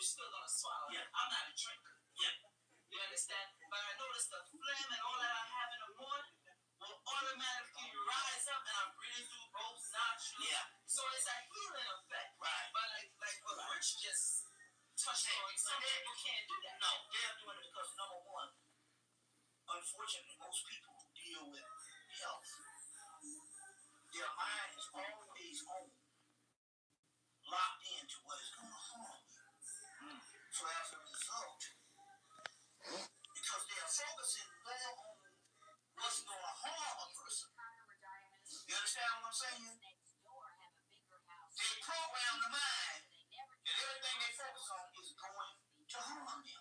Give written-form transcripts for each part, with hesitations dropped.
still gonna swallow. Yeah, I'm not a drinker. Yeah, you understand? But I notice the phlegm and all that I have in the morning will automatically rise up, and I'm breathing through both nostrils. Yeah. So it's a healing effect. Right. But like what Rich just touched on, some people can't do that. No, they're doing it because number one, unfortunately, most people who deal with health, their mind is always on, locked into what is going to harm you. So as a result, because they are focusing more on what's going to harm a person. You understand what I'm saying? They program the mind that everything they focus on is going to harm them. You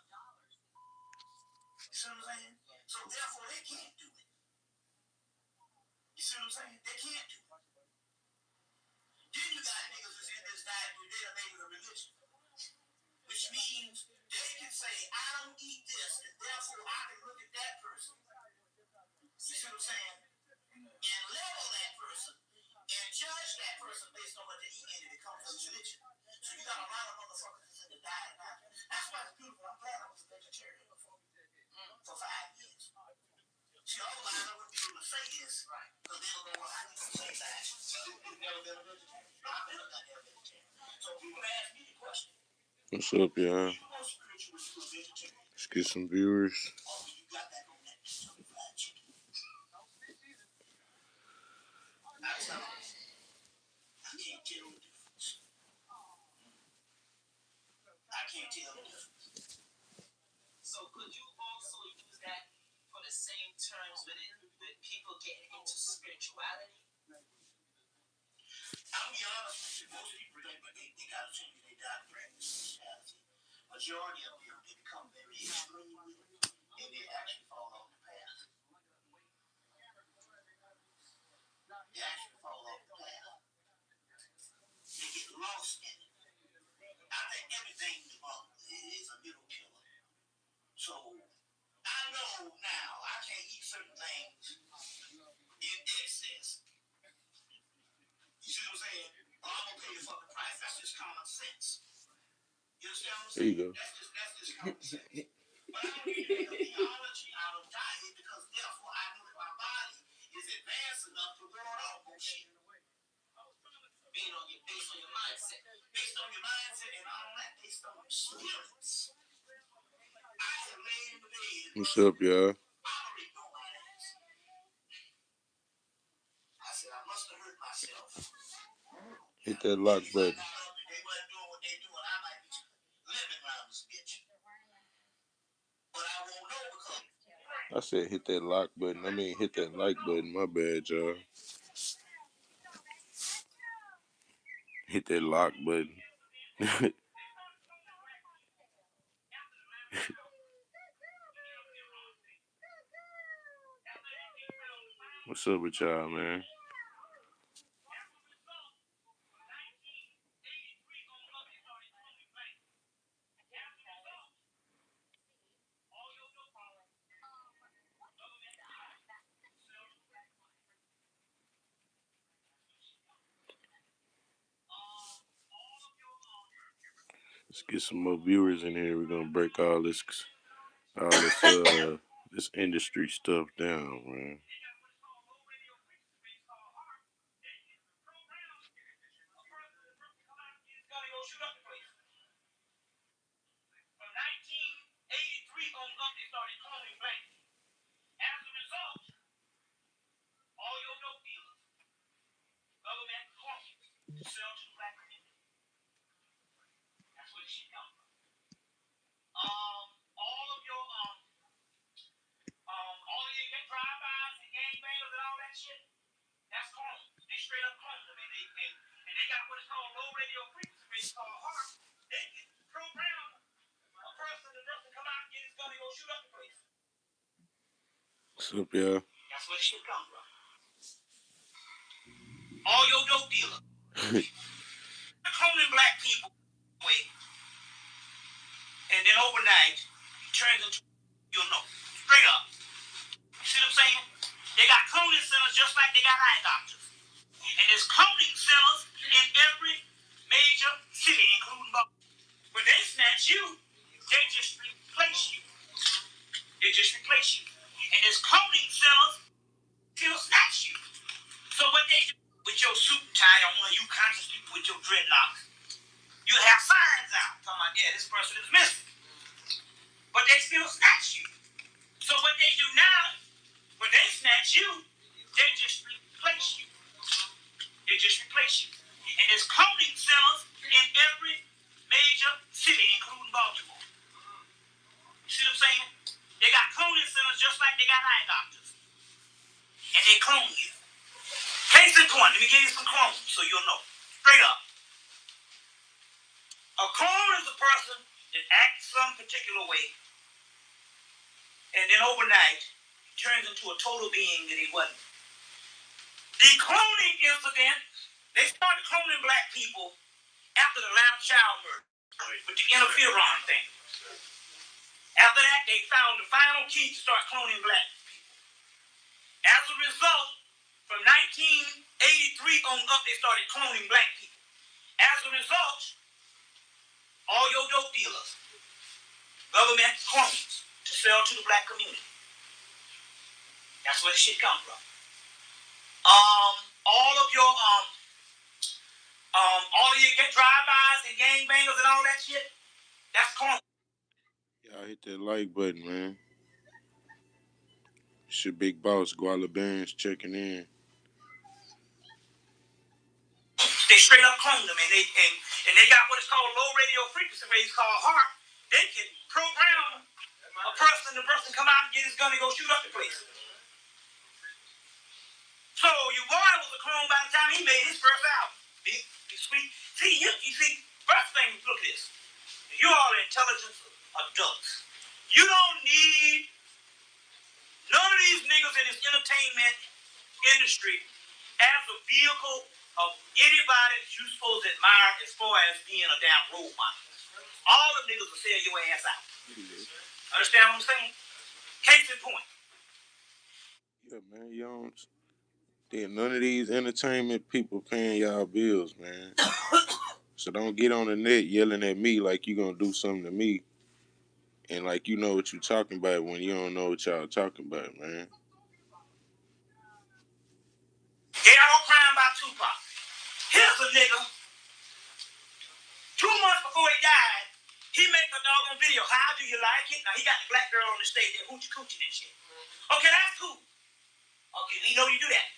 see what I'm saying? So therefore they can't do it. You see what I'm saying? They can't do it. Then you got niggas that's in this diet who they're made with a religion. Which means they can say, I don't eat this, and therefore I can look at that person. You see what I'm saying? And level that person and judge that person based on what they eat, and it becomes a religion. So you got a lot of motherfuckers that's in the diet now. That's why it's beautiful. I'm glad I was a vegetarian for 5 years. See, otherwise I wouldn't be able to say this, right? Because they don't know what I need to say that. You've never been a vegetarian. I've been a goddamn vegetarian. So people ask me the question. What's up, y'all? Let's get some viewers. I can't tell the difference. So could you also use that for the same terms with people getting into spirituality? I'll be honest with you, most people think that they got to change their doctrine and spirituality. Majority of them, they become very extreme with it, and they actually fall off the path. They actually fall off the path. They get lost in it. I think everything is a middle killer. So I know now I can't eat certain things in excess. You see what I'm saying? Or I'm gonna pay the fucking price. That's just common sense. You understand what I'm saying? There you go. That's just common sense. But I don't need to make a theology out of diet because therefore I know that my body is advanced enough to ward off bullshit. Based on your mindset. Based on your mindset and all that, based on your spirits. I have laid in the bed. What's up, y'all? I said I must have hurt myself. Hit that lock button. They wasn't doing what they doing. I might be living around this bitch. But I won't know because I said hit that lock button. I mean hit that like button. My bad, y'all. Hit that lock button. What's up with y'all, man? Let's get some more viewers in here. We're gonna break all this this industry stuff down, man. What's up, y'all? That's where the shit come from. All your dope dealers. Cloning black people away. And then overnight, it turns into, you'll know. Straight up. You see what I'm saying? They got cloning centers just like they got eye doctors. And there's cloning centers in every major city, including Boston. When they snatch you, centers still snatch you. So what they do with your suit and tie on, you conscious people with your dreadlocks, you have signs out talking about, yeah, this person is missing. But they still snatch you. So what they do now, when they snatch you, they just replace you. They just replace you. And there's cloning centers in every major city, including Baltimore. You see what I'm saying? They got cloning centers just like they got eye doctors. And they clone you. Case in point, let me give you some clones so you'll know. Straight up. A clone is a person that acts some particular way, and then overnight turns into a total being that he wasn't. The cloning incident, they started cloning black people after the Lamb Child murder with the interferon thing. After that, they found the final key to start cloning black people. As a result, from 1983 on up, they started cloning black people. As a result, all your dope dealers, government clones to sell to the black community. That's where the shit comes from. All of your get drive-bys and gangbangers and all that shit, that's clone. Y'all hit that like button, man. It's your big boss, Guala Bands, checking in. They straight up cloned them, and they got what is called low radio frequency waves called HAARP. They can program a person, the person come out and get his gun and go shoot up the place. So your boy was a clone by the time he made his first album. Big sweet. See, you see, first thing, look at this. You all are intelligent adults. You don't need none of these niggas in this entertainment industry as a vehicle of anybody that you're supposed to admire as far as being a damn role model. All the niggas will sell your ass out. Understand what I'm saying? Case in point. Yeah, man, you don't. None of these entertainment people paying y'all bills, man. So don't get on the net yelling at me like you gonna do something to me, and like you know what you talking about when you don't know what y'all talking about, man. They all crying about Tupac. Here's a nigga. 2 months before he died, he made a doggone video. How do you like it? Now he got the black girl on the stage there hoochie coochie and shit. Okay, that's cool. Okay, we know you do that.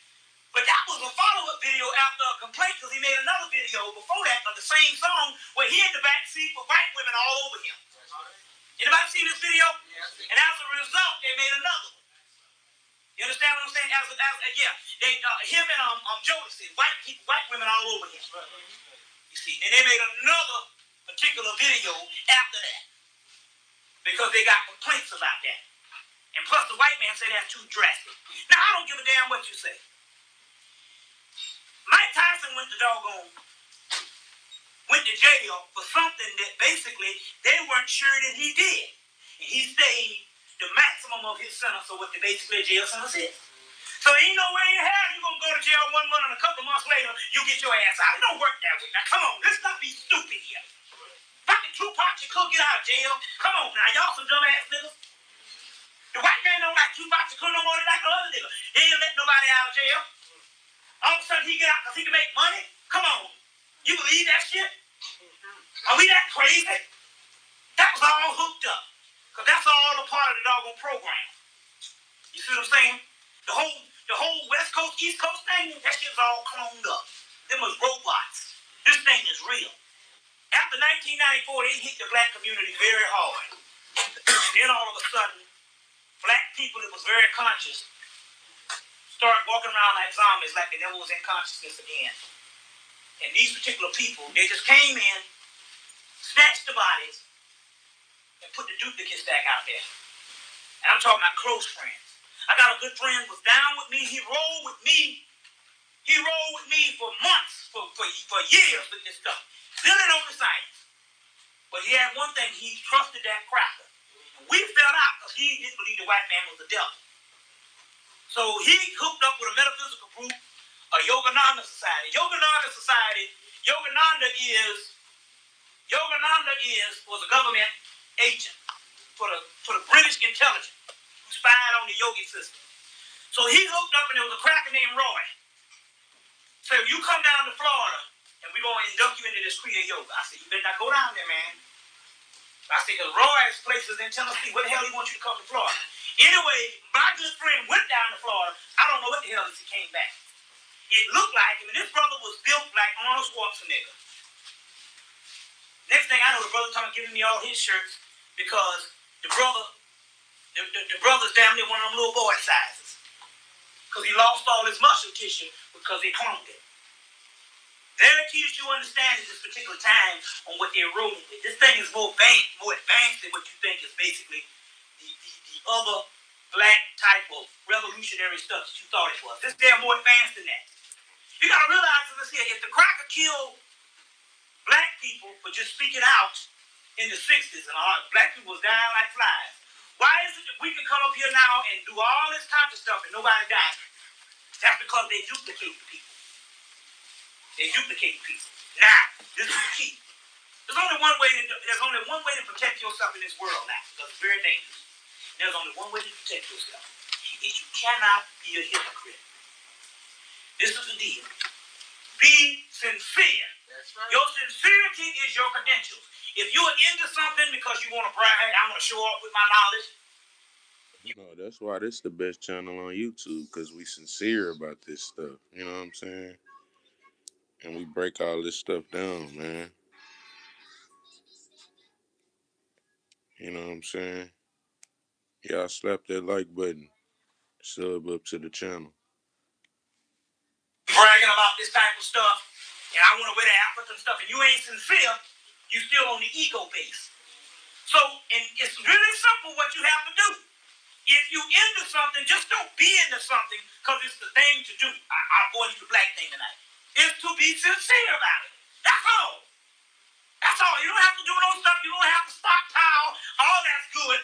But that was a follow-up video after a complaint because he made another video before that of the same song where he in the back seat with white women all over him. Anybody seen this video? Yeah. And as a result, they made another one. You understand what I'm saying? Him and Jodeci, white women all over him. You see, and they made another particular video after that because they got complaints about that. And plus, the white man said that's too drastic. Now, I don't give a damn what you say. Mike Tyson went to jail for something that basically they weren't sure that he did. And he stayed the maximum of his sentence of what the basically jail sentence is. So ain't no way in hell you're going to go to jail 1 month and a couple of months later, you get your ass out. It don't work that way. Now, come on. Let's not be stupid here. Fucking Tupac, you could get out of jail. Come on now. Y'all some dumbass niggas. The white man don't like Tupac, you could no more than like the other nigga. He ain't let nobody out of jail. All of a sudden he get out because he can make money? Come on. You believe that shit? Are we that crazy? That was all hooked up. Because that's all a part of the doggone program. You see what I'm saying? The whole West Coast, East Coast thing, that shit's all cloned up. Them was robots. This thing is real. After 1994, they hit the black community very hard. Then all of a sudden, black people that was very conscious start walking around like zombies, like they never was in consciousness again. And these particular people, they just came in, snatched the bodies, and put the duplicate stack out there. And I'm talking about close friends. I got a good friend who was down with me. He rolled with me. He rolled with me for months, for years with this stuff. Still didn't know the science. But he had one thing. He trusted that cracker. We fell out because he didn't believe the white man was the devil. So he hooked up with a metaphysical group, a Yogananda Society. Yogananda was a government agent for the British intelligence who spied on the yogi system. So he hooked up, and there was a cracker named Roy. So you come down to Florida, and we're going to induct you into this Kriya Yoga. I said, you better not go down there, man. I said, because Roy's place is in Tennessee. What the hell he wants you to come to Florida? Anyway, my good friend went down to Florida. I don't know what the hell he came back. It looked like him, and this brother was built like Arnold Schwarzenegger. Next thing I know, the brother started giving me all his shirts because the brother's damn near one of them little boy sizes. Because he lost all his muscle tissue because they cloned it. Very key that you understand at this particular time on what they're rolling with. This thing is more advanced than what you think is basically the other black type of revolutionary stuff that you thought it was. This they're more advanced than that. You gotta realize, as I said, if the cracker killed black people for just speaking out in the 60s and all black people was dying like flies, why is it that we can come up here now and do all this type of stuff and nobody dies? That's because they duplicate the people. They duplicate people. Now, this is the key. There's only one way to protect yourself in this world now, because it's very dangerous. There's only one way to protect yourself. Is you cannot be a hypocrite. This is the deal. Be sincere. That's right. Your sincerity is your credentials. If you're into something because you want to brag, I want to show off with my knowledge. No, that's why this is the best channel on YouTube, because we sincere about this stuff. You know what I'm saying? And we break all this stuff down, man. You know what I'm saying? Y'all slap that like button. Sub up to the channel. Bragging about this type of stuff, and I want to wear the African stuff, and you ain't sincere, you still on the ego base. So, and it's really simple what you have to do. If you into something, just don't be into something because it's the thing to do. I'll go into the black thing tonight. It's to be sincere about it. That's all. That's all. You don't have to do no stuff. You don't have to stockpile. All that's good.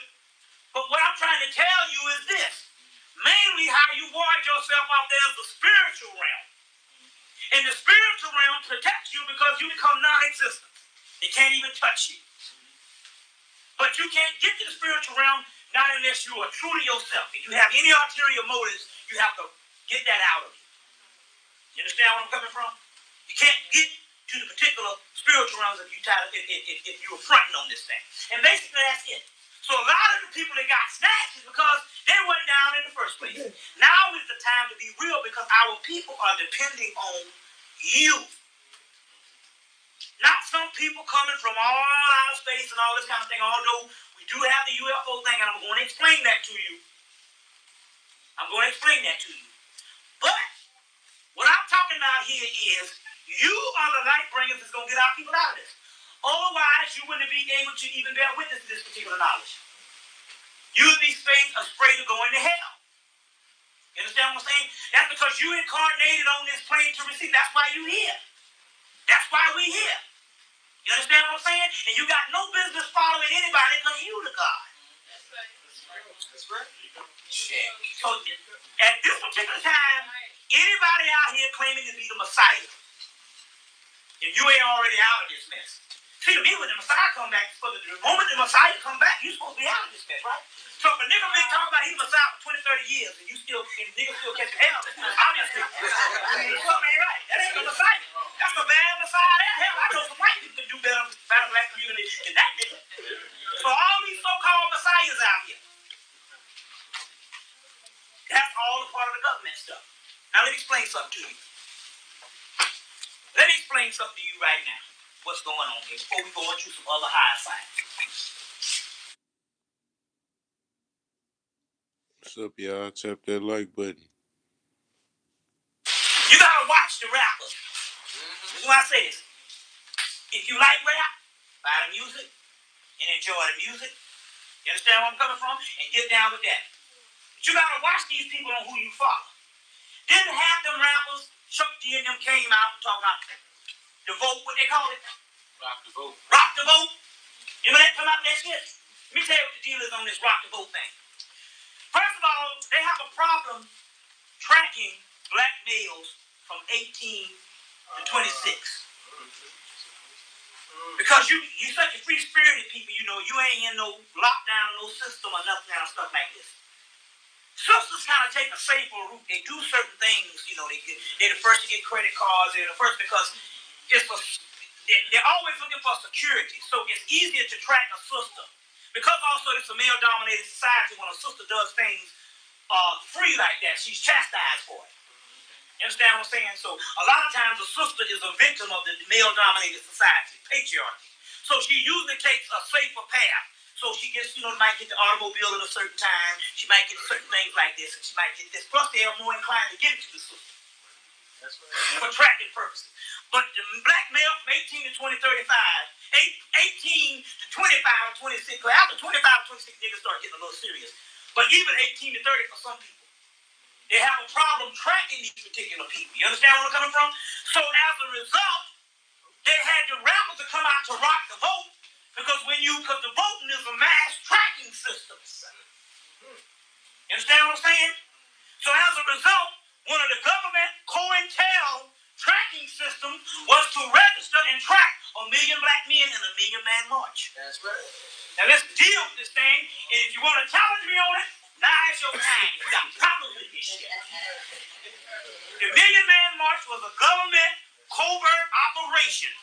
But what I'm trying to tell you is this. Mainly how you ward yourself out there is the spiritual realm. And the spiritual realm protects you because you become non-existent. They can't even touch you. But you can't get to the spiritual realm not unless you are true to yourself. If you have any ulterior motives, you have to get that out of you. You understand where I'm coming from? You can't get to the particular spiritual realms if you're fronting on this thing. And basically that's it. So a lot of the people that got snatched is because they went down in the first place. Now is the time to be real because our people are depending on you. Not some people coming from all outer space and all this kind of thing, although we do have the UFO thing, and I'm going to explain that to you. But what I'm talking about here is you are the light bringers that's going to get our people out of this. Otherwise, you wouldn't be able to even bear witness to this particular knowledge. You would be afraid of going to hell. You understand what I'm saying? That's because you incarnated on this plane to receive. That's why you're here. That's why we're here. You understand what I'm saying? And you got no business following anybody because you the God. That's right. That's right. So at this particular time, anybody out here claiming to be the Messiah, if you ain't already out of this mess. See, to me, when the Messiah come back, for the moment the Messiah come back, you supposed to be out of this mess, right? So if a nigga been talking about he's Messiah for 20, 30 years, and nigga still catching hell, obviously, something ain't right. That ain't the Messiah. That's a bad Messiah. Hell, I know some white people can do better by the black community than that nigga. So all these so-called Messiahs out here, that's all a part of the government stuff. Now let me explain something to you. Let me explain something to you right now. What's going on here before we go into some other high science. What's up, y'all? Tap that like button. You gotta watch the rappers. This is why I say this. If you like rap, buy the music and enjoy the music. You understand where I'm coming from? And get down with that. But you gotta watch these people on who you follow. Didn't have them rappers, Chuck D and them came out talking about the vote, what they call it? Rock the vote. Rock the vote. You know that come out that shit? Let me tell you what the deal is on this rock the vote thing. First of all, they have a problem tracking black males from 18 to 26. Because you're such a free-spirited people, you know, you ain't in no lockdown, no system or nothing kind of stuff like this. Sisters kind of take a safer route. They do certain things, you know. They're the first to get credit cards. They're the first because they're always looking for security. So it's easier to track a sister because also it's a male-dominated society. When a sister does things free like that, she's chastised for it. You understand what I'm saying? So a lot of times a sister is a victim of the male-dominated society, patriarchy. So she usually takes a safer path. So she gets, might get the automobile at a certain time. She might get certain things like this, and she might get this. Plus, they are more inclined to give it to the sister. That's right. For tracking purposes. But the black male from 18 to 20, 35, 18 to 25 to 26, well, after 25 to 26, they can start getting a little serious. But even 18 to 30 for some people, they have a problem tracking these particular people. You understand where I'm coming from? So as a result, they had the rappers to come out to rock the vote because the voting is a mass tracking system. You understand what I'm saying? So as a result, one of the government COINTEL tracking systems was to register and track 1 million black men in a Million Man March. That's right. Now let's deal with this thing, and if you want to challenge me on it, now's your time. You got problems with this shit. The Million Man March was a government covert operation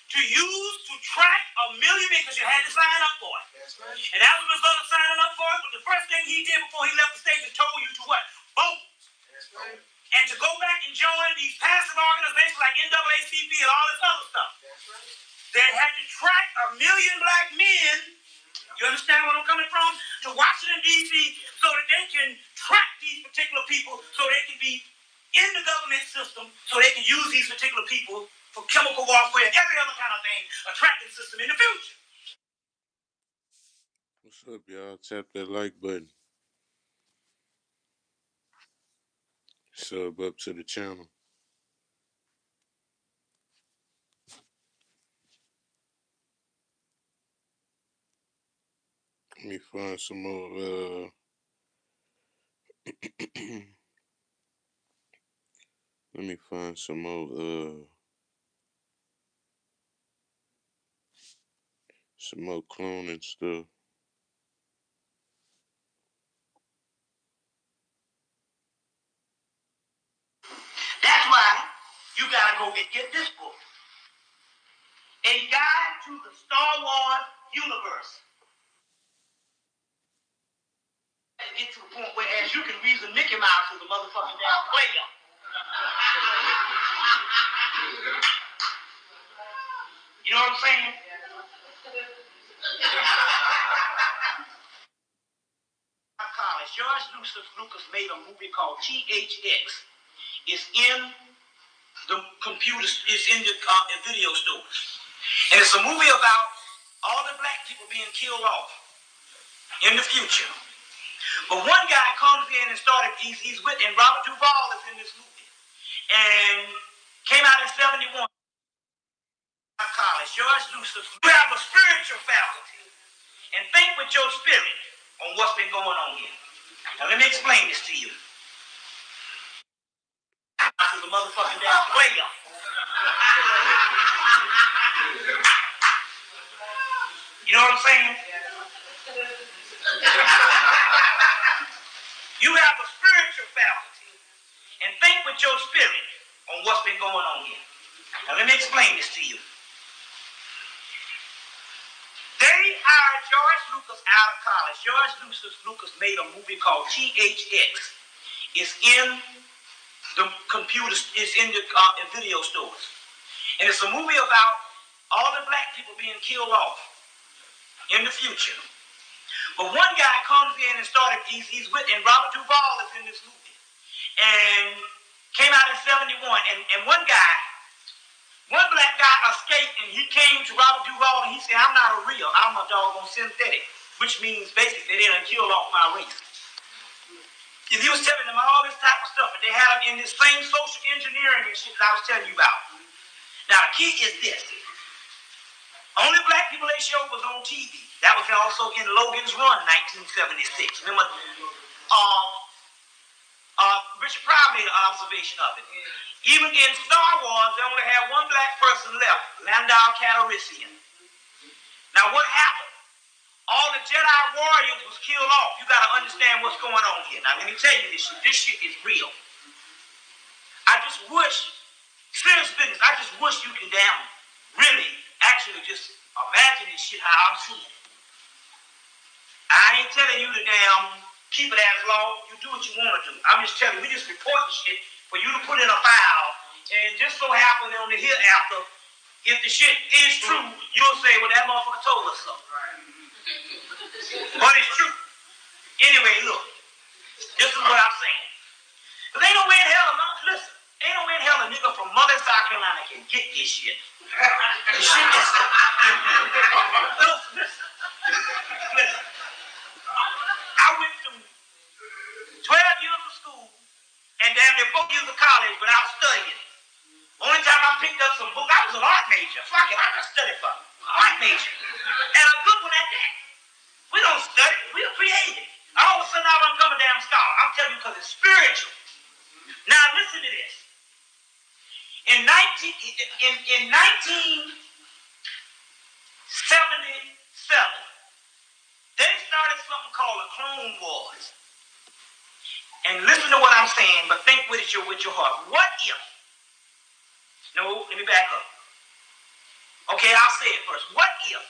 to use to track 1 million men because you had to sign up for it. That's right. And as a result of signing up for it, the first thing he did before he left the stage is told you to what? Vote. That's right. And to go back and join these passive organizations like NAACP and all this other stuff. That's right. They had to track 1 million black men. You understand where I'm coming from? To Washington, D.C. so that they can track these particular people so they can be in the government system so they can use these particular people for chemical warfare and every other kind of thing, a tracking system in the future. What's up, y'all? Tap that like button. Sub up to the channel. Let me find some more, let me find some more cloning stuff. That's why you gotta go and get this book. A Guide to the Star Wars Universe. And get to the point where as you can reason Mickey Mouse is a motherfucking damn player. You know what I'm saying? College, George Lucas made a movie called THX. It's in the computers, it's in the video stores. And it's a movie about all the black people being killed off in the future. But one guy comes in and and Robert Duvall is in this movie. And came out in 71. College, George Lucas, you have a spiritual faculty and think with your spirit on what's been going on here. Now let me explain this to you. I was a motherfucking damn player. You know what I'm saying? You have a spiritual faculty and think with your spirit on what's been going on here. Now let me explain this to you. They hired George Lucas out of college. George Lucas made a movie called THX. It's in the computers, it's in the video stores. And it's a movie about all the black people being killed off in the future. But one guy comes in and and Robert Duvall is in this movie. And came out in 71. And one black guy escaped and he came to Robert Duvall and he said, I'm not a real, I'm a doggone synthetic. Which means basically they done killed off my race. And he was telling them all this type of stuff, but they had him in this same social engineering and shit that I was telling you about. Now the key is this. Only black people they showed was on TV. That was also in Logan's Run, 1976. Remember, Richard Pryor made an observation of it. Even in Star Wars, they only had one black person left, Landau Calrissian. Now what happened? All the Jedi warriors was killed off. You got to understand what's going on here. Now, let me tell you this shit. This shit is real. I just wish, serious business, I just wish you can damn really actually just imagine this shit how I'm seeing it. I ain't telling you to damn keep it as law. You do what you want to do. I'm just telling you, we just reporting shit for you to put in a file, and just so happen on the hereafter, if the shit is true, you'll say, well, that motherfucker told us so. But it's true. Anyway, look, this is what I'm saying. Because ain't no way in hell, listen, ain't no way in hell a nigga from Mother, South Carolina can get this shit. The shit is, listen. I went through 12 years of school and damn near 4 years of college without studying. Only time I picked up some books, I was an art major. Fuck it, I got studied for art major. And a good one at that. We don't study, we're creative. All of a sudden I'm become a damn scholar. I'm telling you because it's spiritual. Now listen to this. In 1977, they started something called the Clone Wars. And listen to what I'm saying, but think with your heart. What if? No, let me back up. Okay, I'll say it first. What if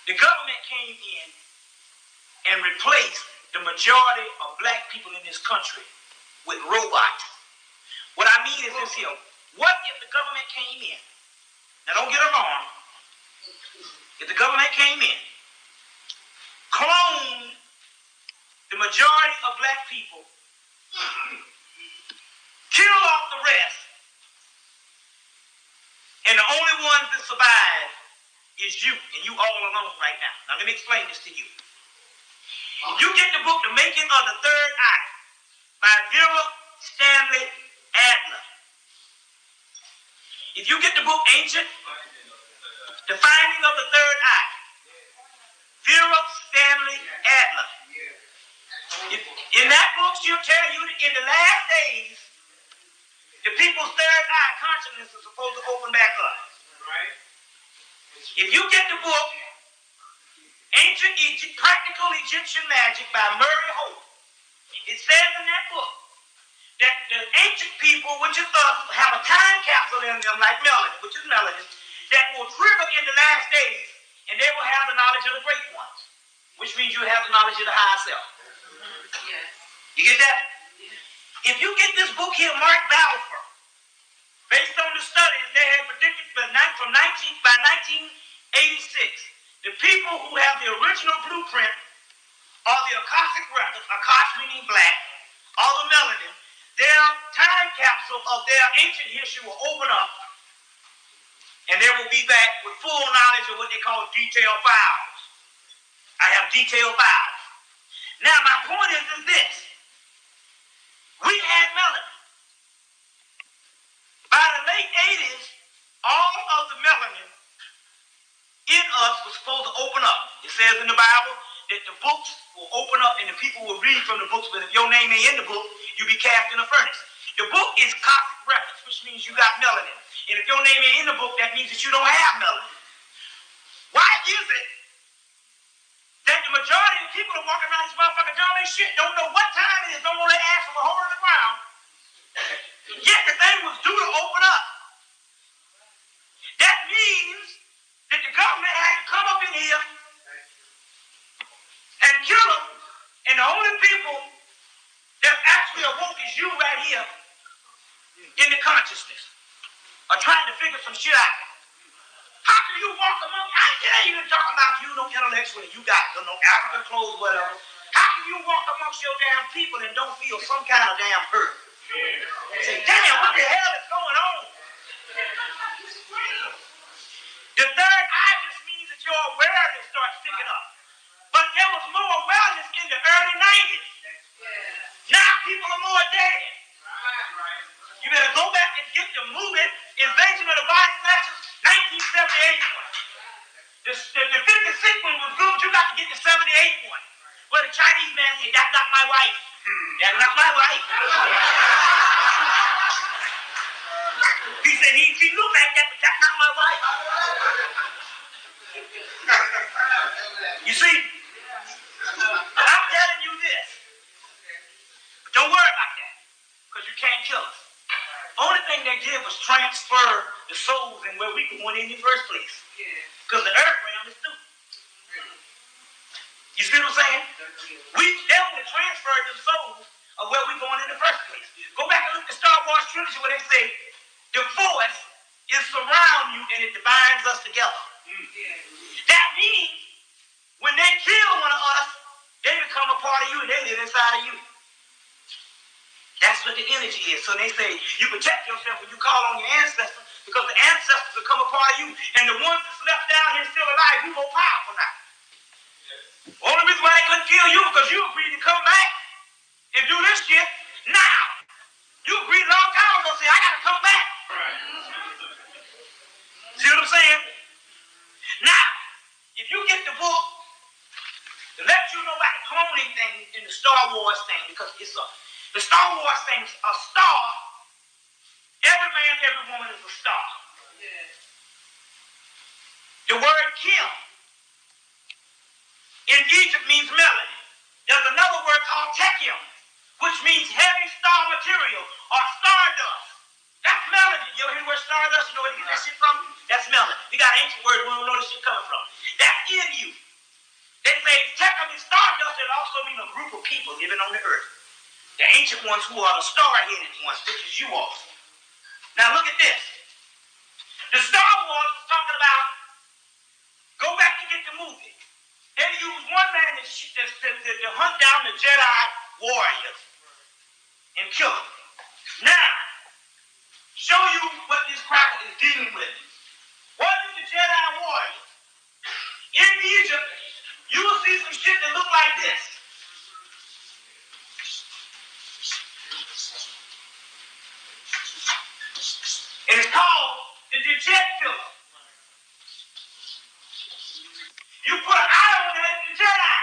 the government came in and replaced the majority of black people in this country with robots? What I mean is this here. What if the government came in? Now don't get alarmed. If the government came in, cloned the majority of black people, killed off the rest, and the only ones that survive is you, and you all alone right now. Now let me explain this to you. You get the book The Making of the Third Eye by Vera Stanley Adler. If you get the book Ancient, The Finding of the Third Eye, Vera Stanley Adler. In that book, she'll tell you that in the last days, the people's third eye consciousness is supposed to open back up. Right. If you get the book Ancient Practical Egyptian Magic by Murray Hope, it says in that book that the ancient people, which is us, have a time capsule in them like melanin, which is melanin, that will trigger in the last days, and they will have the knowledge of the great ones, which means you have the knowledge of the higher self. Yes. You get that? If you get this book here, Mark Balfour, based on the studies they had predicted by 1986, the people who have the original blueprint are the Akashic records, Akash meaning black, all the melanin, their time capsule of their ancient history will open up, and they will be back with full knowledge of what they call detailed files. I have detailed files. Now, my point is this. We had melanin. By the late 80s, all of the melanin in us was supposed to open up. It says in the Bible that the books will open up and the people will read from the books, but if your name ain't in the book, you be cast in a furnace. The book is Cosmic Records, which means you got melanin. And if your name ain't in the book, that means that you don't have melanin. Why is it that the majority of people are walking around this motherfucker dumb as shit, don't know what time it is, don't want to ask from a hole in the ground, yet the thing was due to open up? That means that the government had to come up in here and kill them, and the only people that actually awoke is you right here in the consciousness, are trying to figure some shit out. How can you walk among, I can't even talk about you, no intellectual, you got no African clothes, whatever. How can you walk amongst your damn people and don't feel some kind of damn hurt? Yeah. Say, damn, what the hell is going on? The third eye just means that your awareness starts picking up. But there was more awareness in the early 90s. Now people are more dead. You better go back and get the movie Invasion of the Body Snatchers, 1978 one. The 56 one was good, you got to get the 78 one. Where the Chinese man said, that's not my wife. That's not my wife. He said, she looked like that, but that's not my wife. You see, I'm telling you this. Don't worry about that, because you can't kill us. Only thing they did was transfer the souls in where we went in the first place. Because the earth realm is through. You see what I'm saying? They only transferred the souls of where we going in the first place. Go back and look at the Star Wars trilogy where they say the force is surround you and it binds us together. That means when they kill one of us, they become a part of you and they live inside of you. That's what the energy is. So they say you protect yourself when you call on your ancestors because the ancestors become a part of you. And the ones that's left down here still alive, you more powerful now. Only reason why they couldn't kill you because you agreed to come back and do this shit now. You agreed a long time ago, say, I got to come back. See what I'm saying? Now, if you get the book to let you know about the cloning thing in the Star Wars thing, because the Star Wars thing's a star. Every man, every woman is a star. The word Kim in Egypt means melanin. There's another word called Techium, which means heavy star material or stardust. That's melanin. You ever hear the word stardust? You know where you get that shit from? That's melanin. You got ancient words, we don't know where this shit coming from. That's in you. They say Techium is stardust, it also means a group of people living on the earth. The ancient ones who are the star-headed ones, which is you all. Now look at this. The Star Wars was talking about, go back and get the movie. They used one man to hunt down the Jedi warriors and kill them. Now, show you what this cracker is dealing with. What is the Jedi warrior? In Egypt, you will see some shit that look like this. And it's called the Jet Killer. You put an eye on that, it's the Jedi.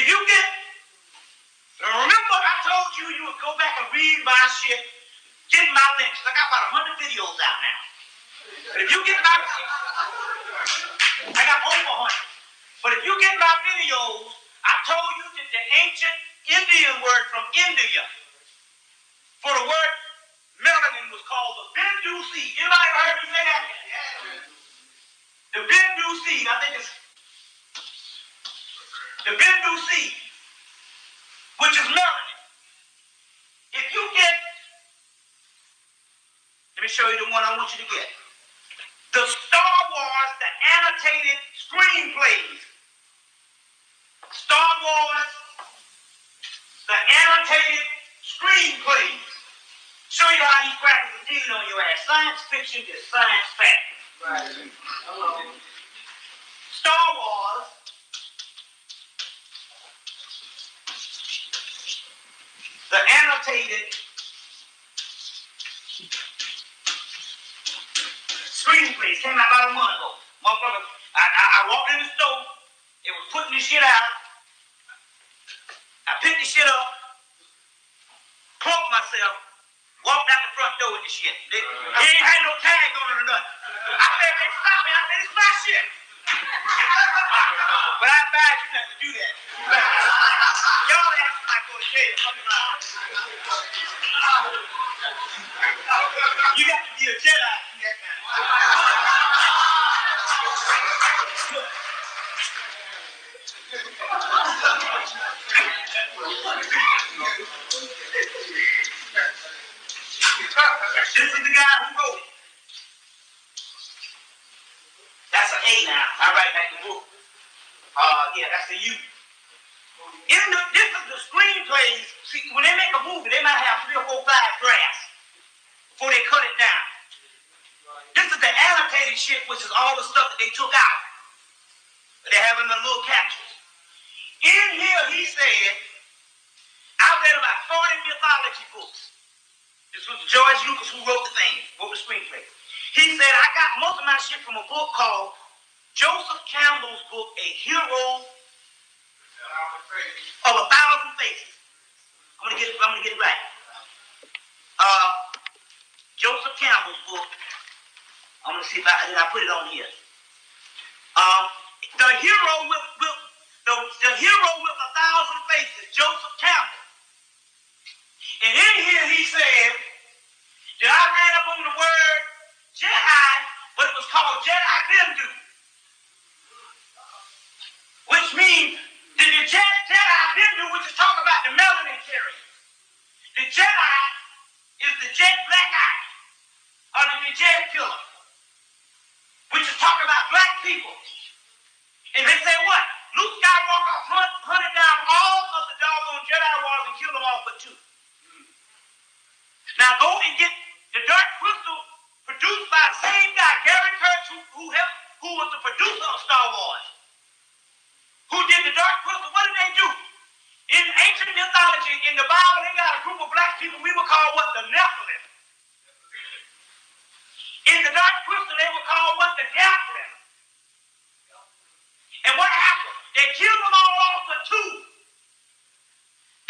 If you remember I told you you would go back and read my shit, get my lectures. I got about 100 videos out now. But if you get my, I got over 100. But if you get my videos, I told you that the ancient Indian word from India for the word melanin was called the Bindu seed. Anybody ever heard me say that? The Bindu seed, I think it's the Bindu seed, which is melanin. If you get, let me show you the one I want you to get. The Star Wars, the annotated screenplays. Star Wars, the annotated screenplays. Show you how these crackers are dealing on your ass. Science fiction is science fact. Right. Star Wars, the annotated screenplays came out about a month ago. Motherfucker, I walked in the store, it was putting this shit out. I picked the shit up, cloaked myself, walked out the front door with the shit. He ain't had no tag on it or nothing. I said, they stopped me. I said, it's my shit. But I advise you not to do that. Y'all ass might go to jail. You got to be a Jedi to do that kind of This is the guy who wrote it. That's an A now. I write back the book. Yeah, that's the U. This is the screenplays. See, when they make a movie, they might have 3 or 4, 5 drafts before they cut it down. This is the annotated shit, which is all the stuff that they took out. They have in the little captions. In here, he said, I read about 40 mythology books. This was George Lucas who wrote the thing, wrote the screenplay. He said, I got most of my shit from a book called Joseph Campbell's book, A Hero of a Thousand Faces. I'm gonna get it right. Joseph Campbell's book. I'm gonna see if I put it on here. The hero with the hero with 1,000 faces, Joseph Campbell. And in here he said that I ran up on the word Jedi, but it was called Jedi Bindu, which means the Jedi Bindu, which is talking about the melanin carrier. The Jedi is the jet black eye, or the jet killer, which is talking about black people. And they say what? Luke Skywalker hunted down all of the doggone Jedi Wars and killed them all but 2. Now go and get the Dark Crystal produced by the same guy, Gary Kurtz, who was the producer of Star Wars. Who did the Dark Crystal? What did they do? In ancient mythology, in the Bible, they got a group of black people we would call what? The Nephilim. In the Dark Crystal, they were called what? The Nephilim. And what happened? They killed them all off but 2.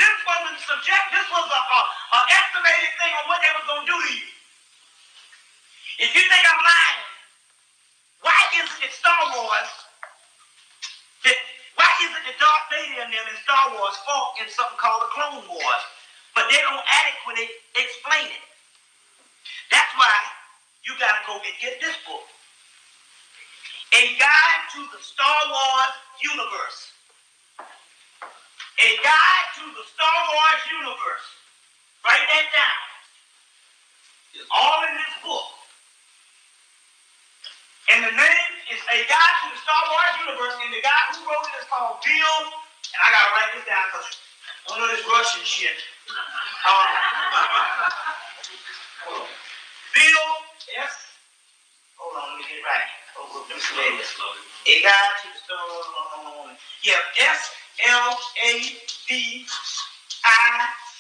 This wasn't subject. This was an estimated thing on what they was going to do to you. If you think I'm lying, why is it Star Wars? Why is it that Darth Vader and them in Star Wars fought in something called the Clone Wars, but they don't adequately explain it? That's why you got to go and get this book. A Guide to the Star Wars Universe. A Guide to the Star Wars Universe. Write that down. It's all in this book. And the name is A Guide to the Star Wars Universe, and the guy who wrote it is called Bill, and I gotta write this down because I don't know this Russian shit. Bill S. Hold on, let me get it right. Let me see this. A Guide to the Star Wars. Yeah, SLADICSEK.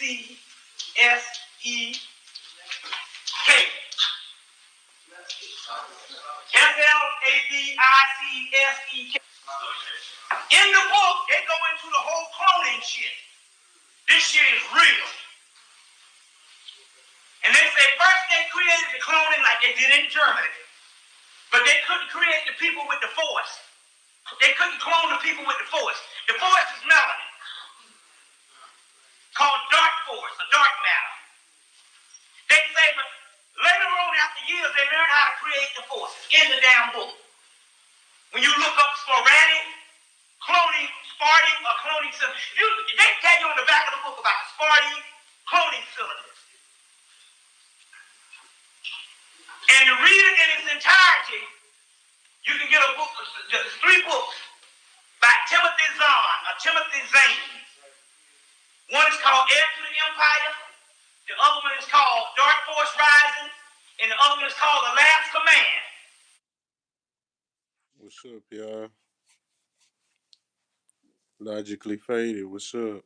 SLADICSEK. In the book, they go into the whole cloning shit. This shit is real. And they say first they created the cloning like they did in Germany, but they couldn't create the people with the Force. They couldn't clone the people with the Force. The Force is melanin, called dark force, or dark matter. They say, but later on, after years, they learned how to create the Force in the damn book. When you look up sporadic cloning, Spartan or cloning cylinders, they tell you on the back of the book about the Spartan cloning cylinders. And to read it in its entirety, you can get a book, there's 3 books by Timothy Zahn or Timothy Zane. One is called Heir to the Empire, the other one is called Dark Force Rising, and the other one is called The Last Command. What's up, y'all? Logically Faded, what's up?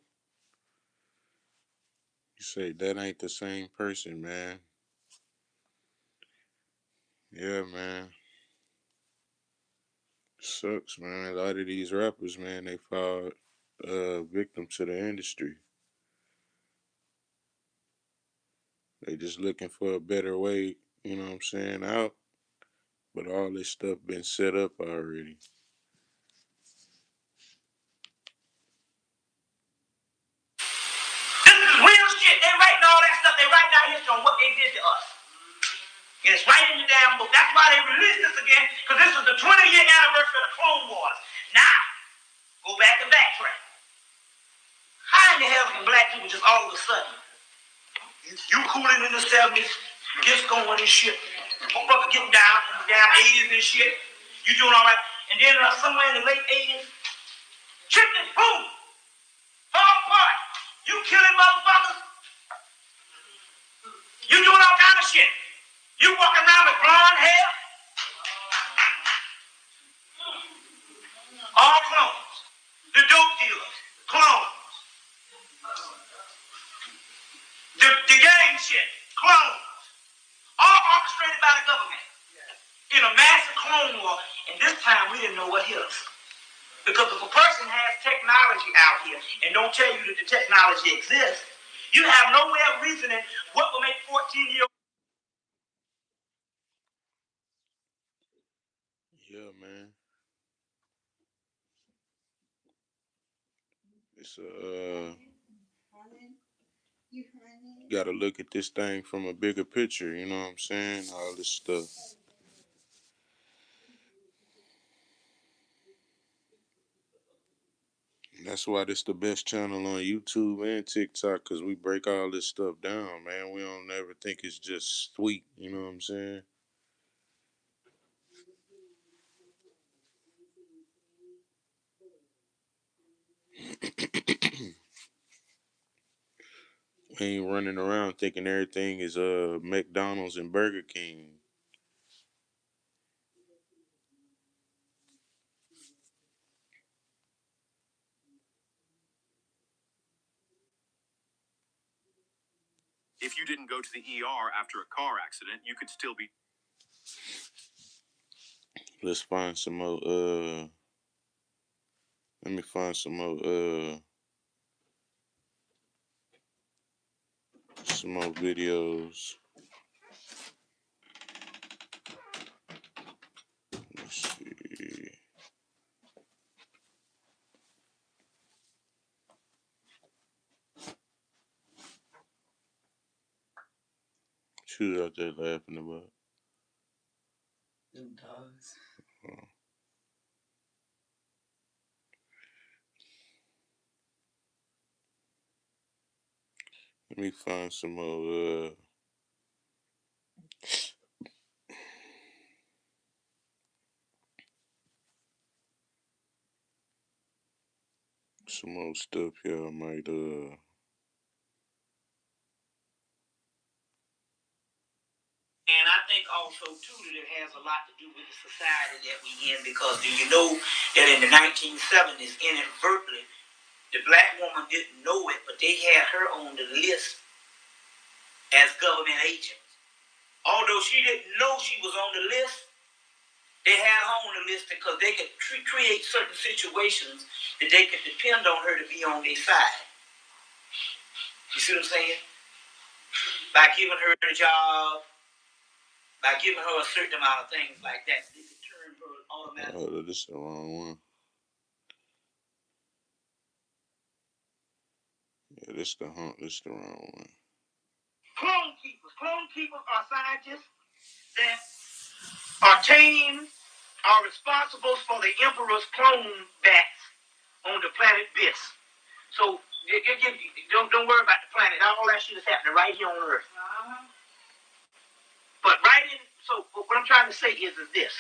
You say that ain't the same person, man. Yeah, man. Sucks, man. A lot of these rappers, man, they fall victim to the industry. They just looking for a better way, you know what I'm saying, out. But all this stuff been set up already. This is real shit. They writing all that stuff. They write down history on what they did to us. And it's right in the damn book. That's why they released this again, because this is the 20-year anniversary of the Clone Wars. Now, go back and backtrack. How in the hell can black people just all of a sudden, you cooling in the 70s, just going and shit, motherfucker getting down in the damn 80s and shit, you doing all right, and then somewhere in the late 80s, shit just boom, fall apart. You killing motherfuckers. You doing all kind of shit. You walking around with blonde hair. All clones. The dope dealers, clones. The gang shit, clones. All orchestrated by the government. In a massive clone war. And this time we didn't know what hit us. Because if a person has technology out here and don't tell you that the technology exists, you have no way of reasoning what will make 14-year-olds. Yeah, man. It's gotta look at this thing from a bigger picture, you know what I'm saying? All this stuff. That's why this the best channel on YouTube and TikTok, cause we break all this stuff down, man. We don't ever think it's just sweet, you know what I'm saying? We ain't running around thinking everything is McDonald's and Burger King. If you didn't go to the ER after a car accident, you could still be. Let's find some more let me find some more videos. Let's see. Who's out there laughing about? Them dogs. Oh, let me find some more stuff y'all might And I think also too that it has a lot to do with the society that we in, because do you know that in the 1970s, inadvertently, the black woman didn't know it, but they had her on the list as government agent. Although she didn't know she was on the list, they had her on the list because they could create certain situations that they could depend on her to be on their side. You see what I'm saying? By giving her the job, by giving her a certain amount of things like that, they could turn her automatically. oh, this is the wrong one. Yeah, this the wrong one. Clone keepers. Clone keepers are scientists that are tamed, are responsible for the emperor's clone bats on the planet Bis. So don't worry about the planet. All that shit is happening right here on Earth. But right in, so what I'm trying to say is this.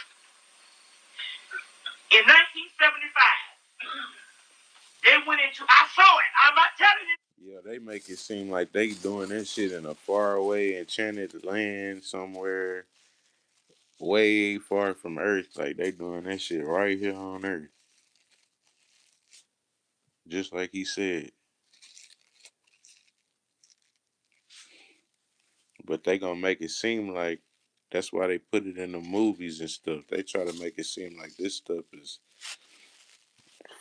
In 1975, they went into, I saw it, I'm not telling you. Yeah, they make it seem like they doing that shit in a faraway enchanted land somewhere way far from Earth. Like they doing that shit right here on Earth. Just like he said. But they gonna make it seem like that's why they put it in the movies and stuff. They try to make it seem like this stuff is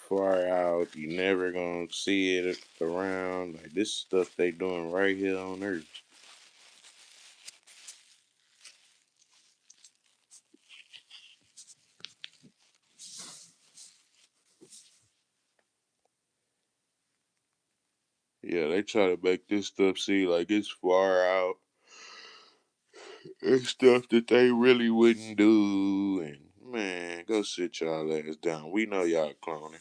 far out. You never gonna see it around. Like this stuff they doing right here on Earth. Yeah, they try to make this stuff seem like it's far out. It's stuff that they really wouldn't do. And man, go sit y'all ass down. We know y'all cloning.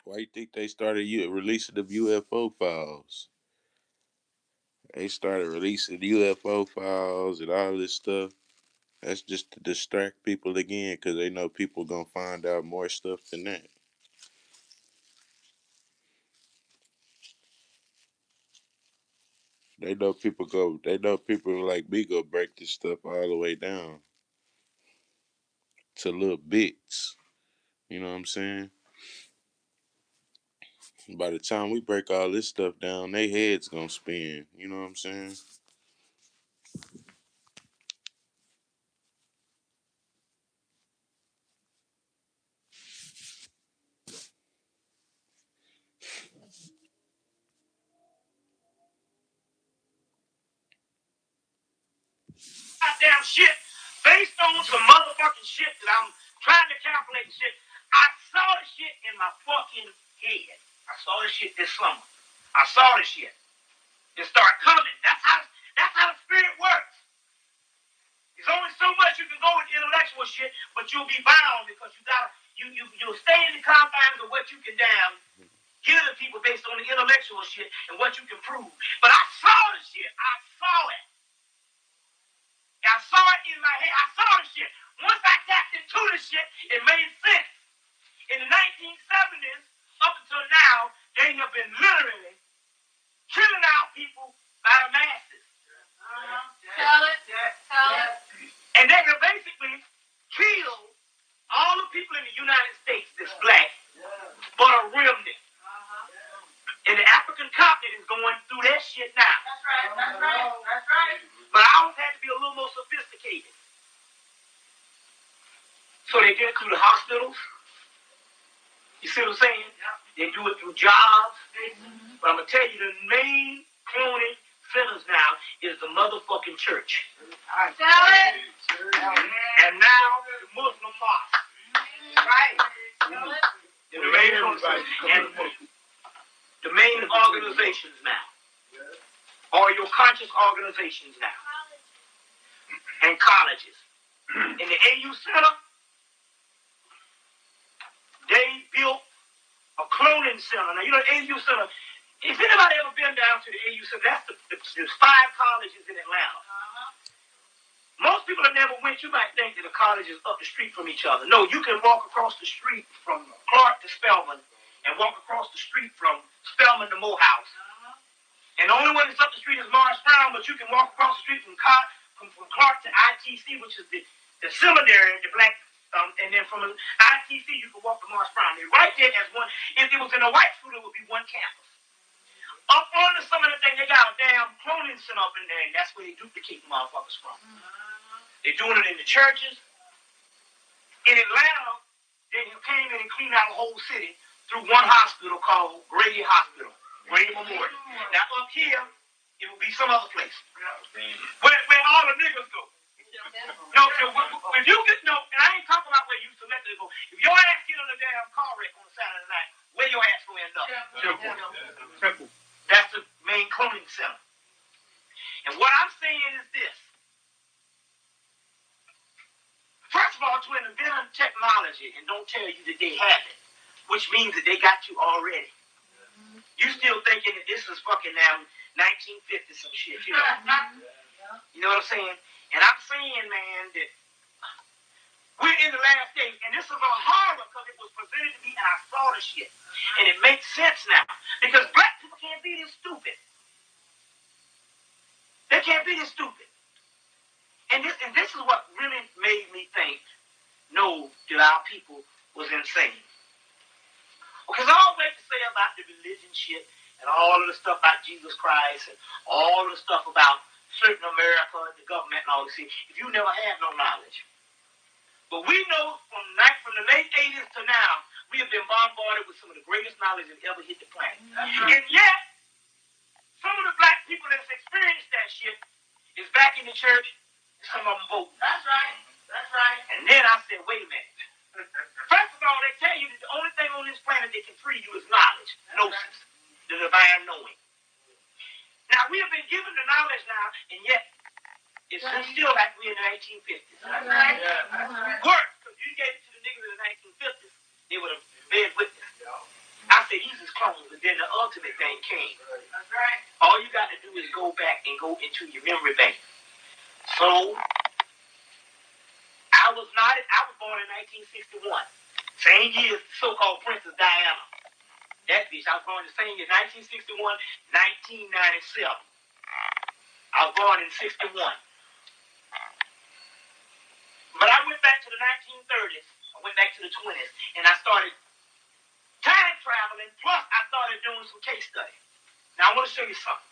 Why you think they started releasing the UFO files? They started releasing UFO files and all this stuff. That's just to distract people again, because they know people gonna find out more stuff than that. They know people go. They know people like me go break this stuff all the way down to little bits. You know what I'm saying? By the time we break all this stuff down, they heads gonna spin. You know what I'm saying? Goddamn shit based on some motherfucking shit that trying to calculate shit. I saw the shit in my fucking head. I saw the shit this summer. I saw the shit. It start coming. That's how the spirit works. There's only so much you can go with intellectual shit, but you'll be bound because you'll stay in the confines of what you can give to people based on the intellectual shit and what you can prove. But I saw the shit. I saw it. I saw it in my head. I saw the shit. Once I tapped into the shit, it made sense. In the 1970s, up until now, they have been literally killing out people by the masses. Tell it. And they have basically killed all the people in the United States that's black, but a remnant. And the African continent is going through that shit now. That's right. But ours had to be a little more sophisticated. So they get it through the hospitals. You see what I'm saying? They do it through jobs. But I'm going to tell you, the main cloning centers now is the motherfucking church. Tell it. And now the Muslim mosque. Right. The main organizations now. Or your conscious organizations now. And colleges. In the AU Center, they built a cloning center. Now, you know, the AU Center, if anybody ever been down to the AU Center, there's 5 colleges in Atlanta. Most people that never went, you might think that the college is up the street from each other. No, you can walk across the street from Clark to Spelman and walk across the street from Spelman to Morehouse. And the only one that's up the street is Morris Brown, but you can walk across the street from Clark to ITC, which is the seminary, the black, and then from ITC you can walk to Morris Brown. They're right there as one. If it was in a white school, it would be one campus. Up on the some of the thing, they got a damn cloning center up in there, and that's where they duplicate motherfuckers from. They're doing it in the churches. In Atlanta, they came in and cleaned out a whole city through one hospital called Grady Hospital, Grady Memorial. Now up here, it will be some other place. Where all the niggas go. No, if you get, no, and I ain't talking about where you selected to go. If your ass get on a damn car wreck on a Saturday night, where your ass gonna end up? Temple. That's the main cloning center. And what I'm saying is this. First of all, to invent technology and don't tell you that they have it, which means that they got you already. You still thinking that this is fucking now 1950 some shit, you know? You know what I'm saying? And I'm saying, man, that we're in the last days, and this is a horror because it was presented to me and I saw the shit. And it makes sense now. Because black people can't be this stupid. They can't be this stupid. And this is what really made me think, no, that our people was insane. Because all they can say about the religion shit and all of the stuff about Jesus Christ and all of the stuff about certain America and the government and all this shit, if you never had no knowledge. But we know from the late 80s to now, we have been bombarded with some of the greatest knowledge that ever hit the planet. And yet, some of the black people that's experienced that shit is back in the church. Some of them vote. That's right. And then I said, wait a minute. First of all, they tell you that the only thing on this planet that can free you is knowledge. Gnosis. The divine knowing. Now, we have been given the knowledge now, and yet, it's still like we're in the 1950s. That's right. Worse, because you gave it to the niggas in the 1950s, they would have been witness. I said, these is clones, but then the ultimate thing came. That's right. All you got to do is go back and go into your memory bank. So, I was born in 1961. Same year as the so-called Princess Diana. That bitch, I was born the same year, 1961, 1997. I was born in 61. But I went back to the 1930s. I went back to the 20s. And I started time traveling. Plus, I started doing some case study. Now, I want to show you something.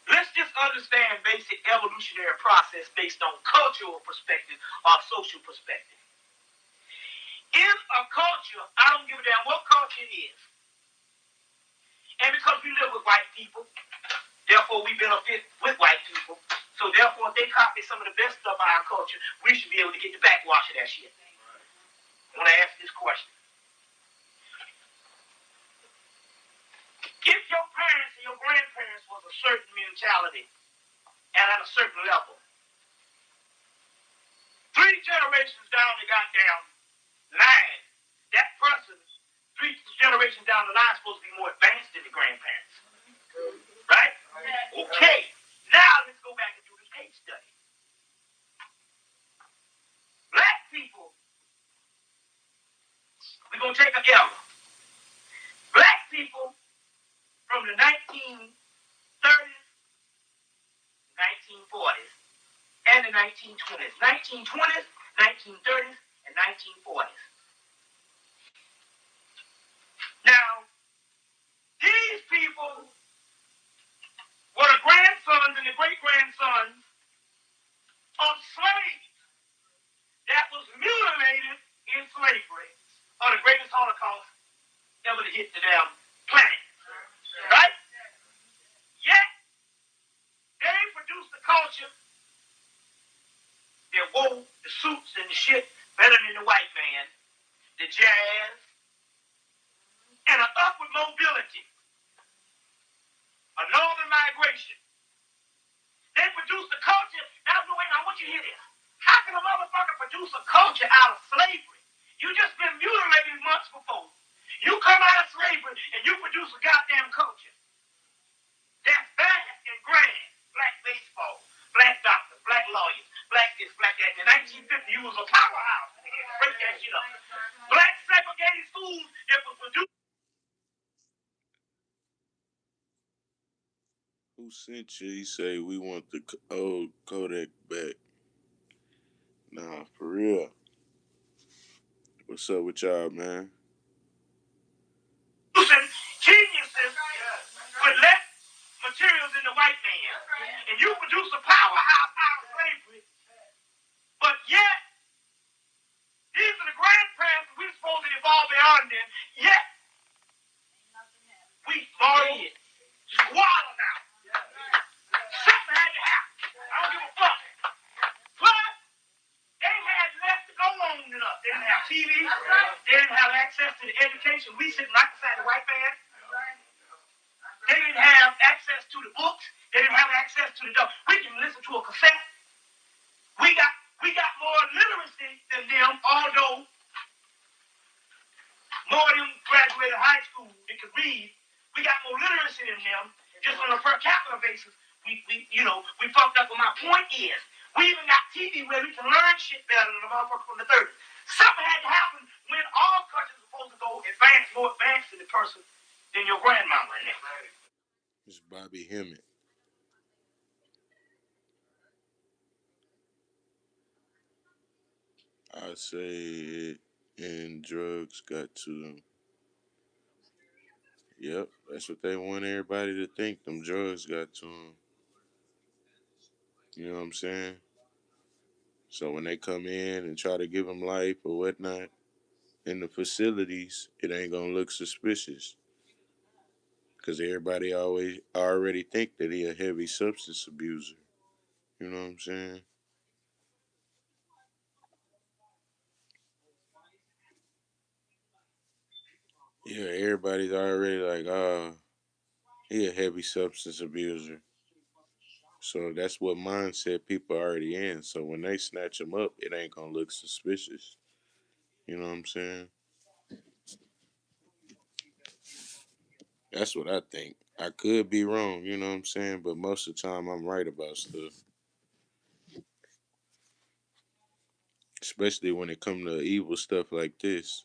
Let's just understand basic evolutionary process based on cultural perspective or social perspective. In a culture, I don't give a damn what culture it is. And because we live with white people, therefore we benefit with white people. So therefore, if they copy some of the best stuff of our culture, we should be able to get the backwash of that shit. I want to ask this question. If your parents and your grandparents was a certain mentality and at a certain level, 3 generations down the goddamn line, that person, 3 generations down the line, is supposed to be more advanced than the grandparents. Right? Okay. Now let's go back and do this case study. Black people, we're going to take an era. Black people from the 1930s, 1940s, and the 1920s. 1920s, 1930s, and 1940s. Now, these people were the grandsons and the great-grandsons of slaves that was mutilated in slavery, or the greatest Holocaust ever to hit the damn planet. Right? Yet, they produced a culture that wore the suits and the shit better than the white man, the jazz, and an upward mobility, a northern migration. They produced a culture. Now, wait, I want you to hear this. How can a motherfucker produce a culture out of slavery? You just been mutilated months before. You come out of slavery and you produce a goddamn culture. That's vast and grand. Black baseball, black doctors, black lawyers, black this, black that. In the 1950s, you was a powerhouse. Break that shit up. Black segregated schools, it was produced. Who sent you? He say we want the old Kodak back. Nah, for real. What's up with y'all, man? Geniuses with less materials than the white man. And you produce a powerhouse out of slavery. But yet, these are the grandparents we're supposed to evolve beyond them. Yet, we moral squalor now. Something had to happen. I don't give a fuck. Plus, they had less to go on than us. They didn't have TV. They didn't have access to the education. We sitting right beside the white man. They didn't have access to the books. They didn't have access to the dope. We can listen to a cassette. We got more literacy than them, although more of them graduated high school that could read. We got more literacy than them, just on a per capita basis. We fucked up. But my point is, we even got TV where we can learn shit better than the motherfucker from the 30s. Something had to happen when all cultures are supposed to go more advanced than the person than your grandmama and them. It's Bobby Hemmett. I say it and drugs got to them. Yep, that's what they want everybody to think. Them drugs got to them. You know what I'm saying? So when they come in and try to give them life or whatnot in the facilities, it ain't gonna look suspicious. Cause everybody already think that he a heavy substance abuser. You know what I'm saying? Yeah, everybody's already like, he a heavy substance abuser. So that's what mindset people are already in. So when they snatch him up, it ain't gonna look suspicious. You know what I'm saying? That's what I think. I could be wrong, you know what I'm saying? But most of the time, I'm right about stuff. Especially when it comes to evil stuff like this.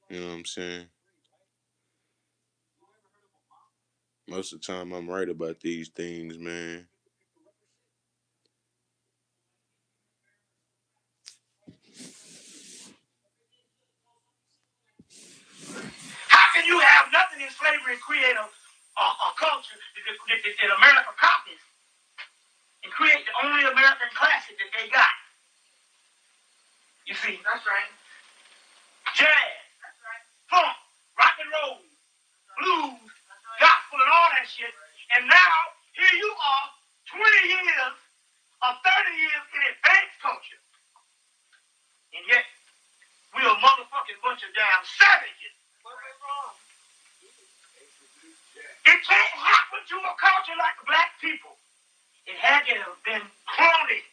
You know what I'm saying? Most of the time, I'm right about these things, man. How can you have nothing in slavery and create a culture that America copies and create the only American classic that they got? You see? That's right. Jazz. That's right. Funk, rock and roll, blues, gospel, and all that shit. And now, here you are, 20 years or 30 years in advanced culture. And yet, we're a motherfucking bunch of damn savages. What's wrong? It can't happen to a culture like black people. It had to have been cloning.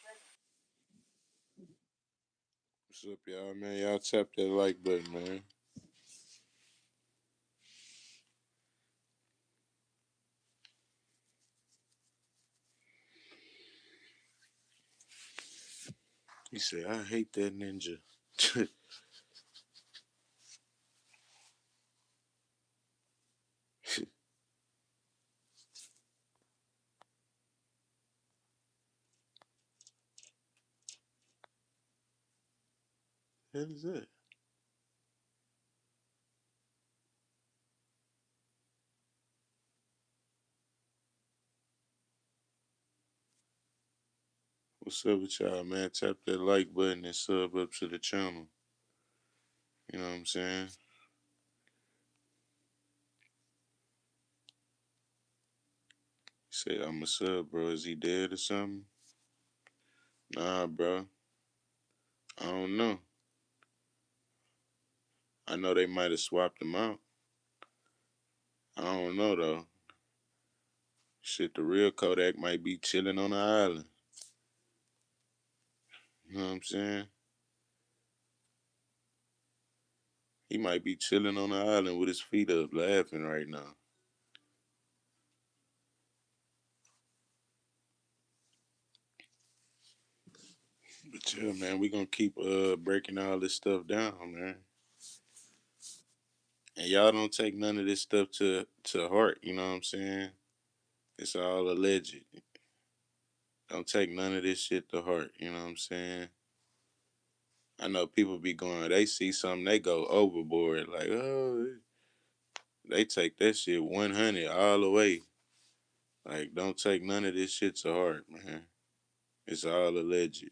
What's up, y'all, man? Y'all tap that like button, man. He said, I hate that ninja. What is that? What's up with y'all, man? Tap that like button and sub up to the channel. You know what I'm saying? He said, I'm a sub, bro. Is he dead or something? Nah, bro. I don't know. I know they might have swapped him out. I don't know, though. Shit, the real Kodak might be chilling on the island. You know what I'm saying? He might be chilling on the island with his feet up, laughing right now. But yeah, man, we gonna keep breaking all this stuff down, man. And y'all don't take none of this stuff to heart, you know what I'm saying? It's all alleged. Don't take none of this shit to heart, you know what I'm saying? I know people be going, they see something, they go overboard, like, oh, they take that shit 100 all the way. Like, don't take none of this shit to heart, man. It's all alleged.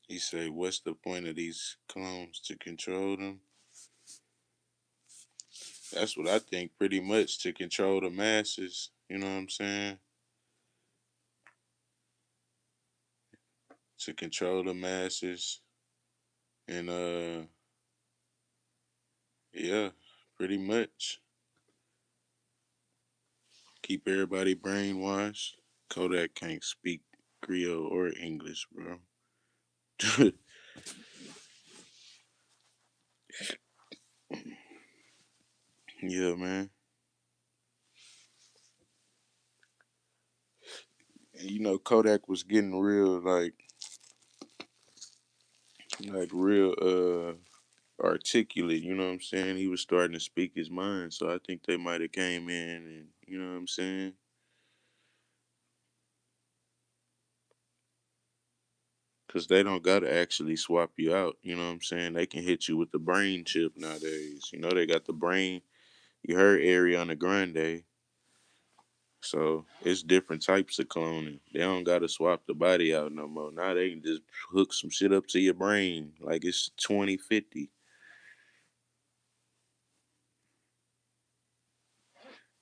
He say, what's the point of these clones to control them? That's what I think, pretty much, to control the masses. You know what I'm saying? To control the masses. And, yeah, pretty much. Keep everybody brainwashed. Kodak can't speak Creole or English, bro. Yeah, man. And you know, Kodak was getting real, like real, articulate. You know what I'm saying? He was starting to speak his mind. So I think they might have came in and, you know what I'm saying? Because they don't got to actually swap you out. You know what I'm saying? They can hit you with the brain chip nowadays. You know, they got the brain. You heard Ariana Grande. So it's different types of cloning. They don't got to swap the body out no more. Now they can just hook some shit up to your brain like it's 2050.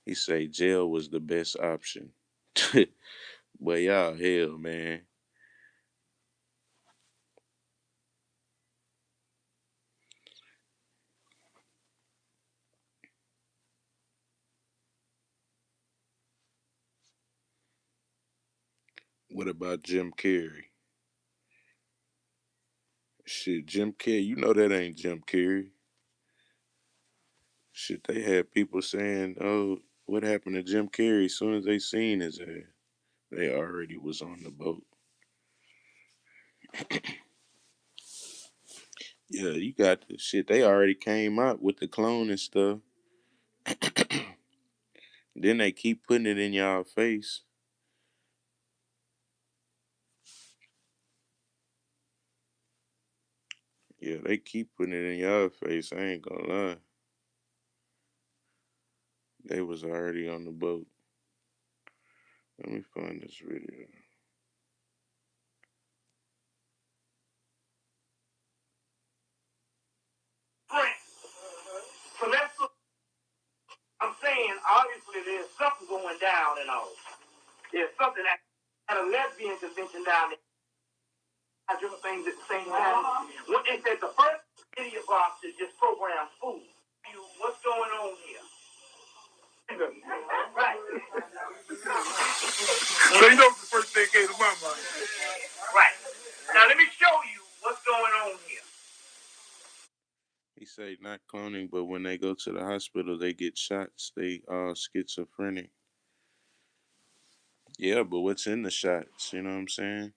He say jail was the best option. But y'all hell, man. What about Jim Carrey? Shit, Jim Carrey, you know that ain't Jim Carrey. Shit, they had people saying, "Oh, what happened to Jim Carrey?" As soon as they seen his ass, they already was on the boat. Yeah, you got the shit. They already came out with the clone and stuff. Then they keep putting it in y'all face. Yeah, they keep putting it in y'all face. I ain't gonna lie. They was already on the boat. Let me find this video. So I'm saying, obviously, going down and all. There's something that at a lesbian convention down there. I different things at the same time. When they said the first media box is just program food. What's going on here? Right. So you know the first thing came to my mind. Right. Now let me show you what's going on here. He say not cloning, but when they go to the hospital, they get shots. They all schizophrenic. Yeah, but what's in the shots? You know what I'm saying?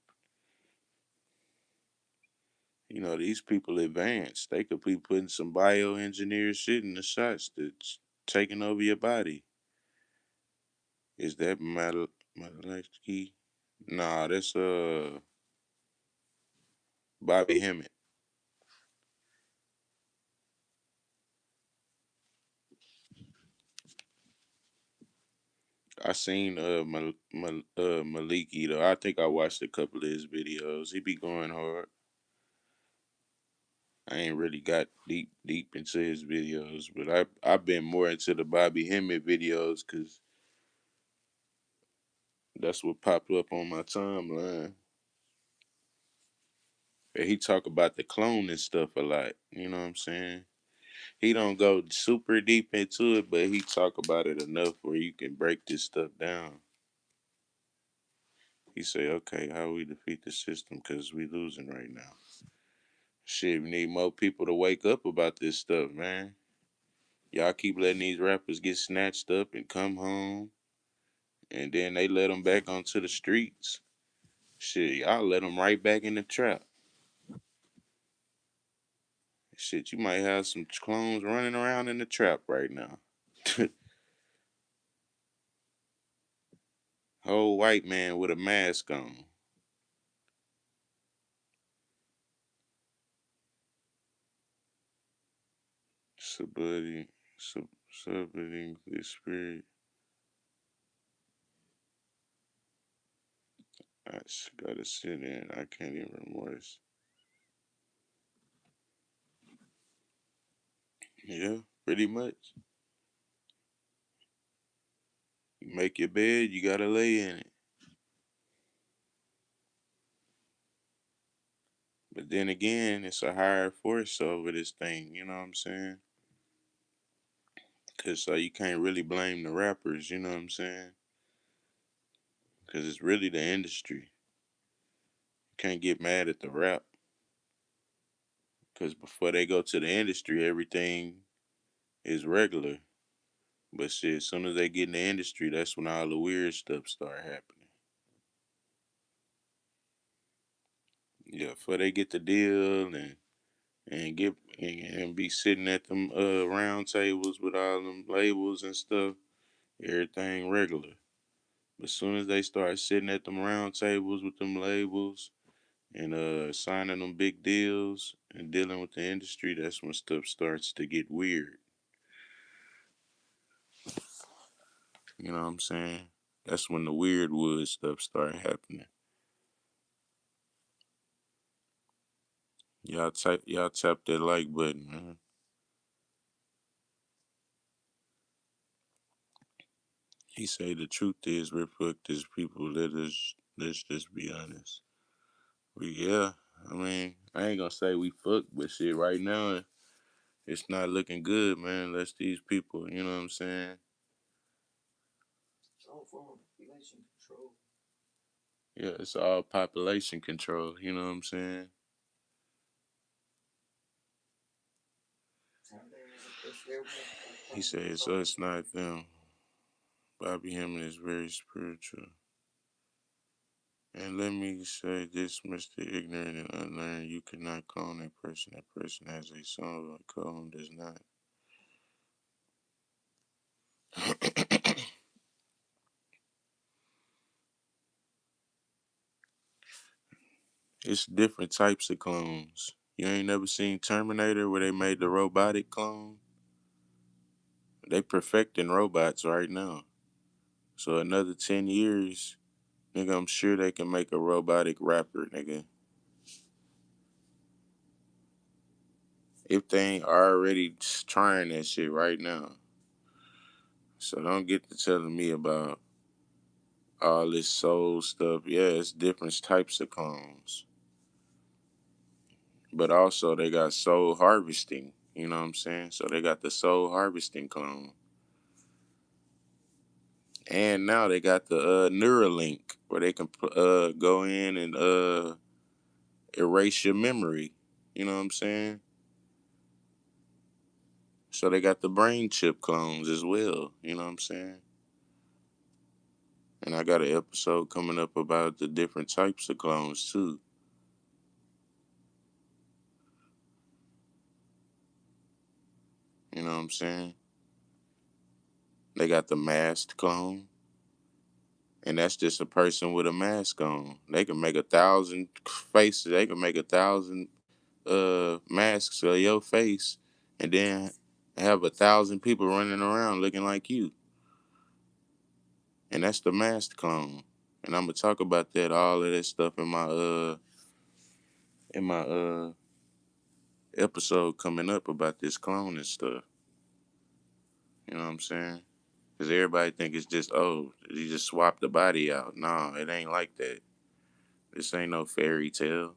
You know, these people advanced. They could be putting some bioengineered shit in the shots that's taking over your body. Is that Malachky? Nah, that's Bobby Hemmett. I seen Maliki though. I think I watched a couple of his videos. He be going hard. I ain't really got deep into his videos, but I've been more into the Bobby Hemmett videos because that's what popped up on my timeline. And he talk about the cloning stuff a lot. You know what I'm saying? He don't go super deep into it, but he talk about it enough where you can break this stuff down. He say, okay, how we defeat the system because we losing right now. Shit, we need more people to wake up about this stuff, man. Y'all keep letting these rappers get snatched up and come home, and then they let them back onto the streets. Shit, y'all let them right back in the trap. Shit, you might have some clones running around in the trap right now. Whole white man with a mask on. Subverting, subverting the spirit. I just gotta sit in. I can't even remorse. Yeah, pretty much. You make your bed, you gotta lay in it. But then again, it's a higher force over this thing. You know what I'm saying? Cause you can't really blame the rappers. You know what I'm saying? Cause it's really the industry. You can't get mad at the rap. Cause before they go to the industry, everything is regular. But shit, as soon as they get in the industry, that's when all the weird stuff start happening. Yeah, before they get the deal and be sitting at them round tables with all them labels and stuff, everything regular. But as soon as they start sitting at them round tables with them labels and signing them big deals and dealing with the industry, that's when stuff starts to get weird. You know what I'm saying? That's when the weird wood stuff start happening. Y'all tap that like button, man. He say the truth is we're fucked as people. Let's just be honest. Yeah, I mean, I ain't gonna say we fucked, but shit, right now it's not looking good, man. Unless these people, you know what I'm saying? All form of population control. Yeah, it's all population control. You know what I'm saying? He said it's us, not them. Bobby Hemming is very spiritual. And let me say this, Mr. Ignorant and Unlearned, you cannot clone a person. That person has a soul. A clone does not. It's different types of clones. You ain't never seen Terminator where they made the robotic clone? They perfecting robots right now. So another 10 years, nigga, I'm sure they can make a robotic rapper, nigga. If they ain't already trying that shit right now. So don't get to telling me about all this soul stuff. Yeah, it's different types of clones. But also they got soul harvesting. You know what I'm saying? So they got the soul harvesting clone. And now they got the Neuralink where they can go in and erase your memory. You know what I'm saying? So they got the brain chip clones as well. You know what I'm saying? And I got an episode coming up about the different types of clones too. You know what I'm saying? They got the masked clone, and that's just a person with a mask on. They can make 1,000 faces. They can make 1,000 masks of your face, and then have 1,000 people running around looking like you. And that's the masked clone. And I'm gonna talk about that all of that stuff in my episode coming up about this clone and stuff. You know what I'm saying? Because everybody think it's just, oh, you just swap the body out. No, it ain't like that. This ain't no fairy tale.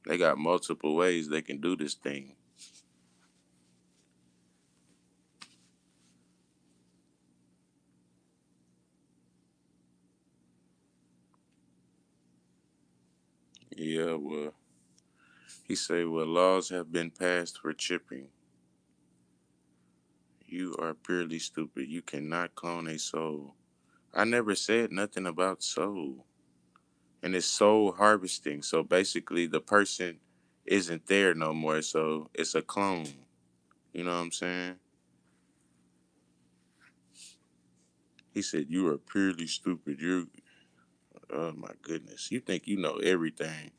They got multiple ways they can do this thing. Yeah, well, he say, well, laws have been passed for chipping. You are purely stupid. You cannot clone a soul. I never said nothing about soul. And it's soul harvesting. So basically, the person isn't there no more. So it's a clone. You know what I'm saying? He said, you are purely stupid. You're, oh my goodness. You think you know everything.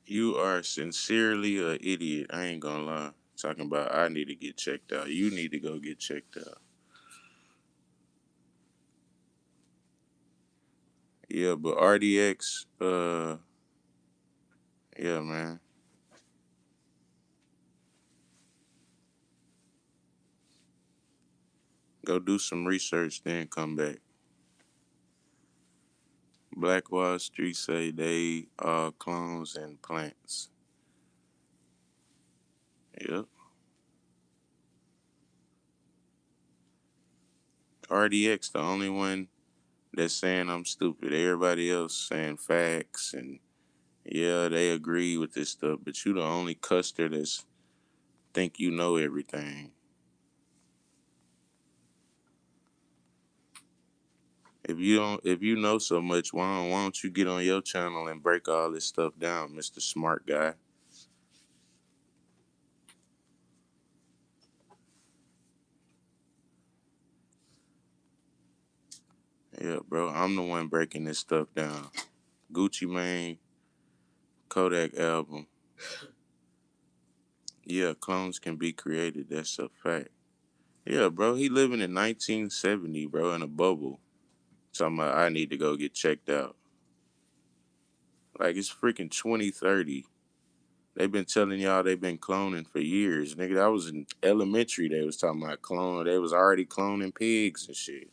You are sincerely an idiot. I ain't gonna lie. Talking about I need to get checked out. You need to go get checked out. Yeah, but RDX, yeah, man. Go do some research, then come back. Black Wall Street say they are clones and plants. Yep. RDX, the only one that's saying I'm stupid. Everybody else saying facts and yeah, they agree with this stuff, but you the only custer that's think you know everything. If you know so much, why don't you get on your channel and break all this stuff down, Mr. Smart Guy? Yeah, bro, I'm the one breaking this stuff down. Gucci Mane, Kodak album. Yeah, clones can be created. That's a fact. Yeah, bro, he living in 1970, bro, in a bubble. Talking about I need to go get checked out. Like it's freaking 2030. They've been telling y'all they've been cloning for years. Nigga, I was in elementary. They was talking about clone. They was already cloning pigs and shit.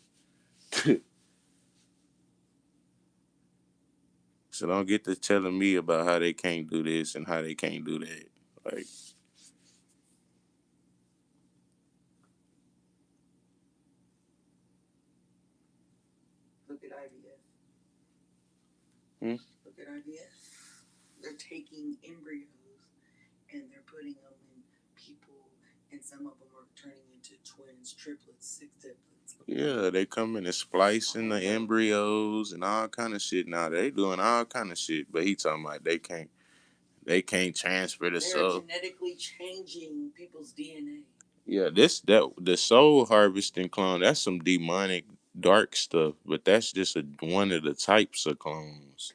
So don't get to telling me about how they can't do this and how they can't do that. Like, Look at IVF. Hmm? Look at IVF. They're taking embryos and they're putting them in people, and some of them are turning into twins, triplets, sextuplets. yeah, they coming and splicing the embryos and all kind of shit. Now they doing all kind of shit, but he talking about they can't transfer the They're soul. genetically changing people's DNA. Yeah, the soul harvesting clone. That's some demonic dark stuff, but that's just one of the types of clones.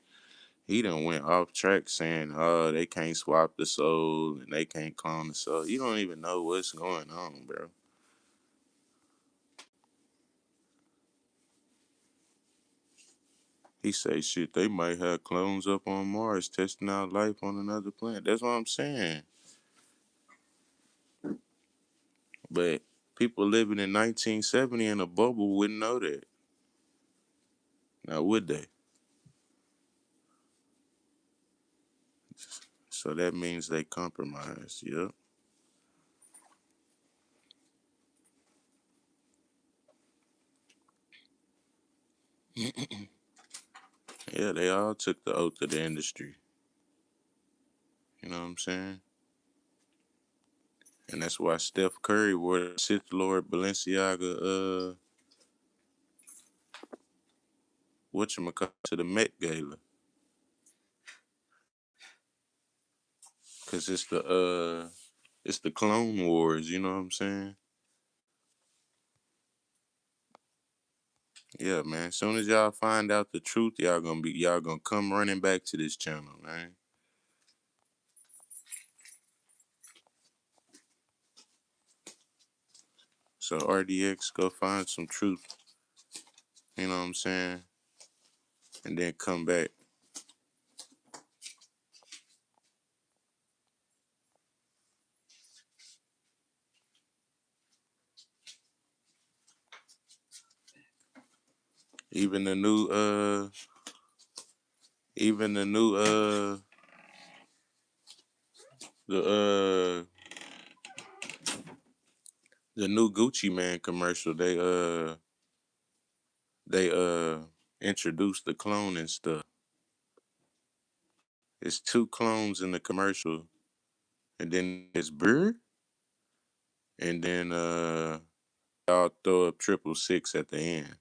He done went off track saying, "Oh, they can't swap the soul and they can't clone the soul." You don't even know what's going on, bro. He say shit, they might have clones up on Mars testing out life on another planet. That's what I'm saying. But people living in 1970 in a bubble wouldn't know that. Now would they? So that means they compromised. Yep. Yeah, they all took the oath of the industry. You know what I'm saying? And that's why Steph Curry wore the Sith Lord Balenciaga whatchamacallit to the Met Gala. Cause it's the Clone Wars, you know what I'm saying? Yeah, man. As soon as y'all find out the truth, y'all gonna come running back to this channel, man. So RDX, go find some truth, you know what I'm saying? And then come back. Even the new even the new the the new Gucci Man commercial, they introduced the clone and stuff. It's two clones in the commercial, and then it's Bird, and then I'll throw up 666 at the end.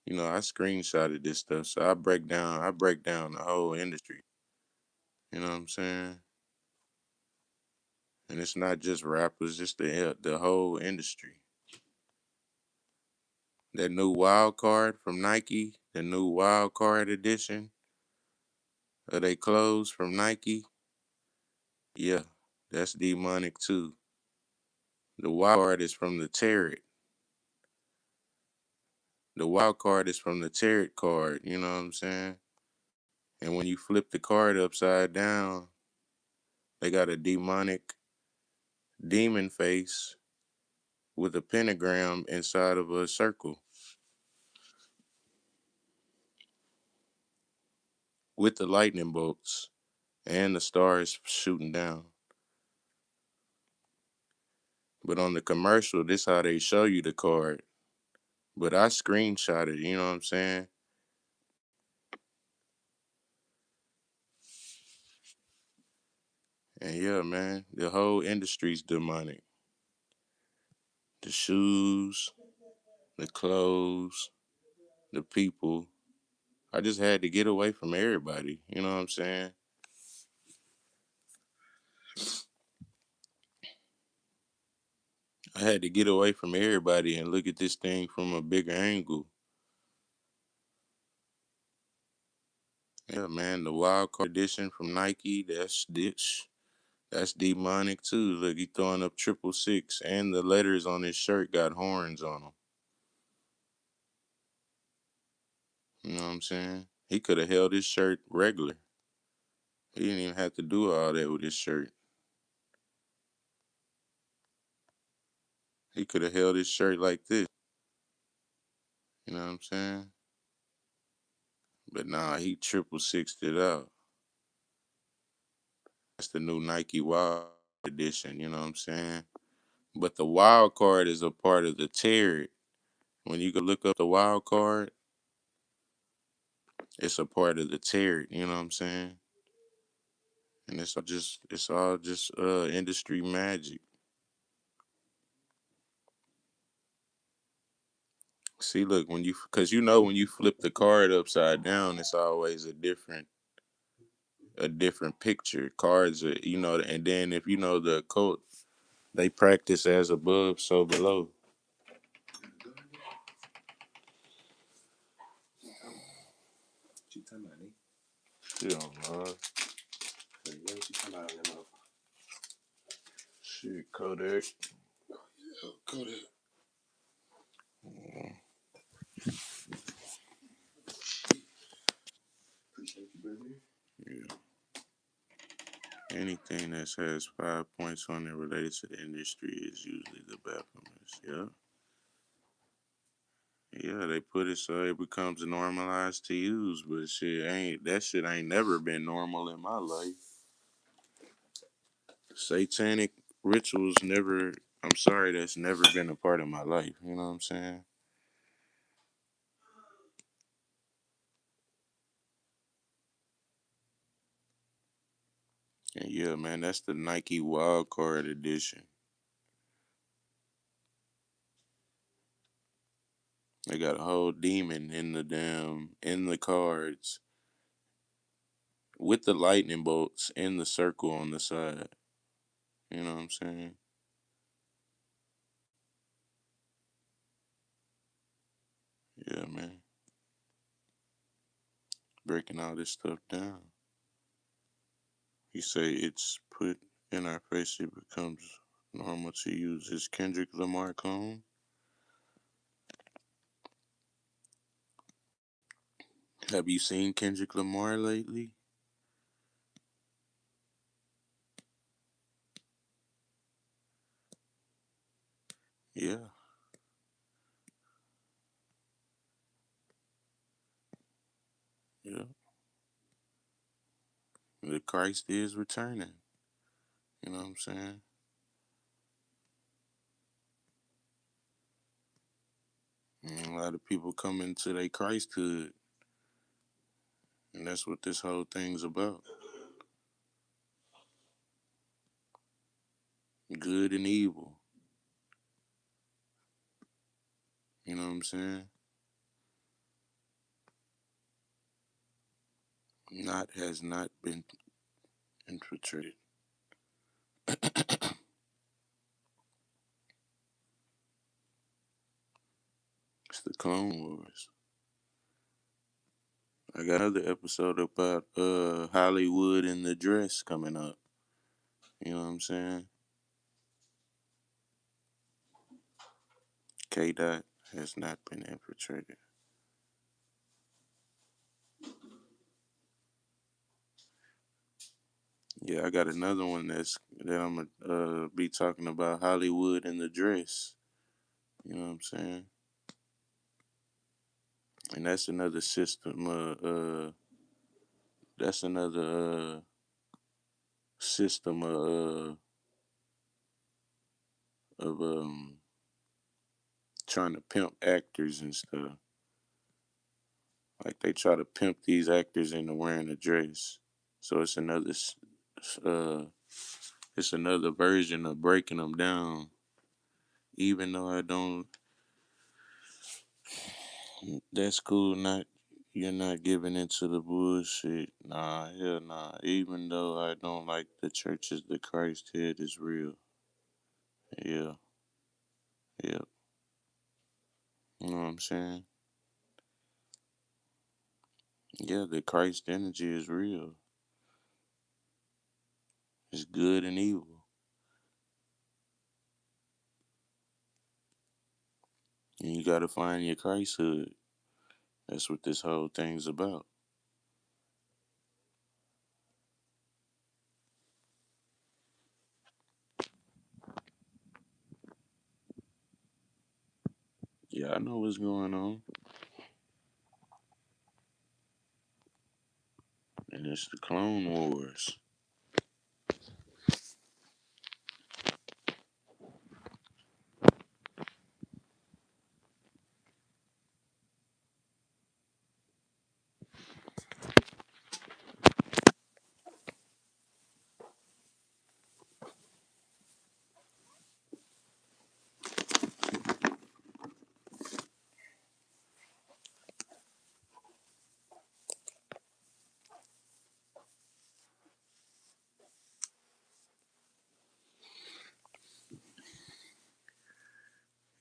You know, I screenshotted this stuff, so I break down the whole industry. You know what I'm saying? And it's not just rappers, just the whole industry. That new wild card from Nike, the new wild card edition of they clothes from Nike, yeah, that's demonic too. The wild card is from the Tarot. The wild card is from the Tarot card, you know what I'm saying? And when you flip the card upside down, they got a demonic demon face with a pentagram inside of a circle with the lightning bolts and the stars shooting down. But on the commercial, this how they show you the card. But I screenshot it, you know what I'm saying? And yeah, man, the whole industry's demonic. The shoes, the clothes, the people. I just had to get away from everybody, you know what I'm saying? I had to get away from everybody and look at this thing from a bigger angle. Yeah, man, the wild card edition from Nike, that's demonic too. Look, he throwing up 666, and the letters on his shirt got horns on them. You know what I'm saying? He could have held his shirt regular. He didn't even have to do all that with his shirt. He could have held his shirt like this. You know what I'm saying? But nah, he 666'd it out. That's the new Nike Wild edition. You know what I'm saying? But the wild card is a part of the Tarot. When you go look up the wild card, it's a part of the Tarot. You know what I'm saying? And it's all just industry magic. See, look, cause when you flip the card upside down, it's always a different picture. Cards are, and then if you know the occult, they practice as above, so below. She don't know. Shit, Kodak. Kodak. Anything that has 5 points on it related to the industry is usually the Baphomet. Yeah. Yeah, they put it so it becomes normalized to use, but shit ain't never been normal in my life. Satanic rituals never. I'm sorry, that's never been a part of my life. You know what I'm saying? And yeah, man, that's the Nike Wild Card edition. They got a whole demon in the cards with the lightning bolts in the circle on the side. You know what I'm saying? Yeah, man. Breaking all this stuff down. You say it's put in our face, it becomes normal to use this Kendrick Lamar clone. Have you seen Kendrick Lamar lately? Yeah, yeah. The Christ is returning. You know what I'm saying? And a lot of people come into their Christhood, and that's what this whole thing's about. Good and evil. You know what I'm saying? Not has not been infiltrated. It's the Clone Wars. I got another episode about Hollywood and the dress coming up. You know what I'm saying? K Dot has not been infiltrated. Yeah, I got another one that I'm gonna be talking about Hollywood and the dress. You know what I'm saying? And that's another system. That's another system of trying to pimp actors and stuff. Like they try to pimp these actors into wearing a dress. So uh, it's another version of breaking them down. Even though I don't, that's cool. You're not giving into the bullshit. Nah, hell nah. Even though I don't like the churches, the Christ head is real. Yeah, yeah. You know what I'm saying? Yeah, the Christ energy is real. It's good and evil. And you gotta find your Christhood. That's what this whole thing's about. Yeah, I know what's going on. And it's the Clone Wars.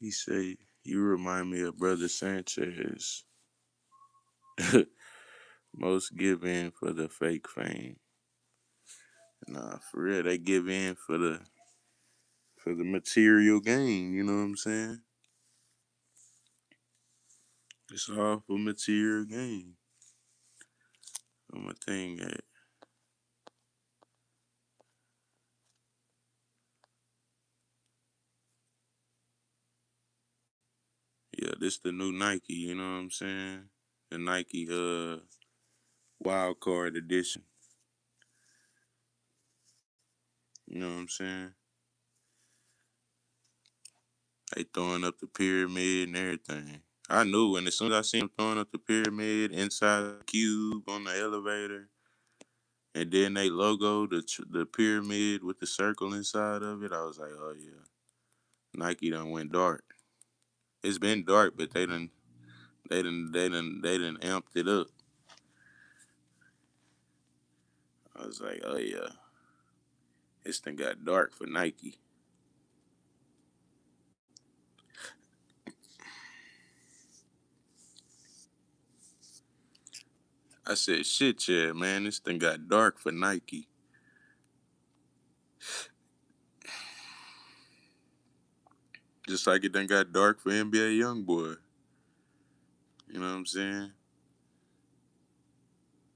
He say, you remind me of Brother Sanchez. Most give in for the fake fame. Nah, for real, they give in for the material gain, you know what I'm saying? It's all for material gain. I'm a thing that this the new Nike, you know what I'm saying? The Nike Wild Card edition. You know what I'm saying? They throwing up the pyramid and everything. I knew when as soon as I seen them throwing up the pyramid inside the cube on the elevator, and then they logo the pyramid with the circle inside of it, I was like, oh yeah, Nike done went dark. It's been dark, but they done amped it up. I was like, oh yeah, this thing got dark for Nike. I said, shit, yeah, man, this thing got dark for Nike. Just like it done got dark for NBA YoungBoy. You know what I'm saying?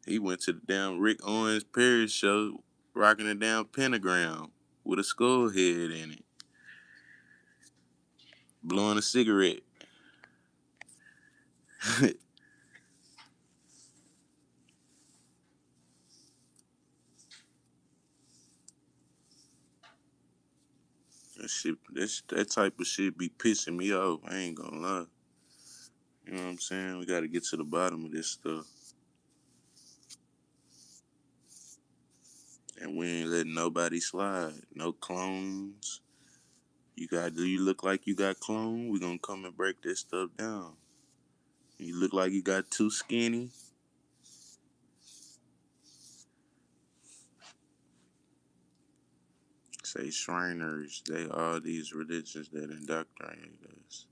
He went to the damn Rick Owens Paris show rocking a damn pentagram with a skull head in it, blowing a cigarette. that shit, that type of shit be pissing me off. I ain't gonna lie. You know what I'm saying? We gotta get to the bottom of this stuff. And we ain't letting nobody slide. No clones. Do you look like you got clone? We gonna come and break this stuff down. You look like you got too skinny. Say Shriners, they all these religions that indoctrinate us.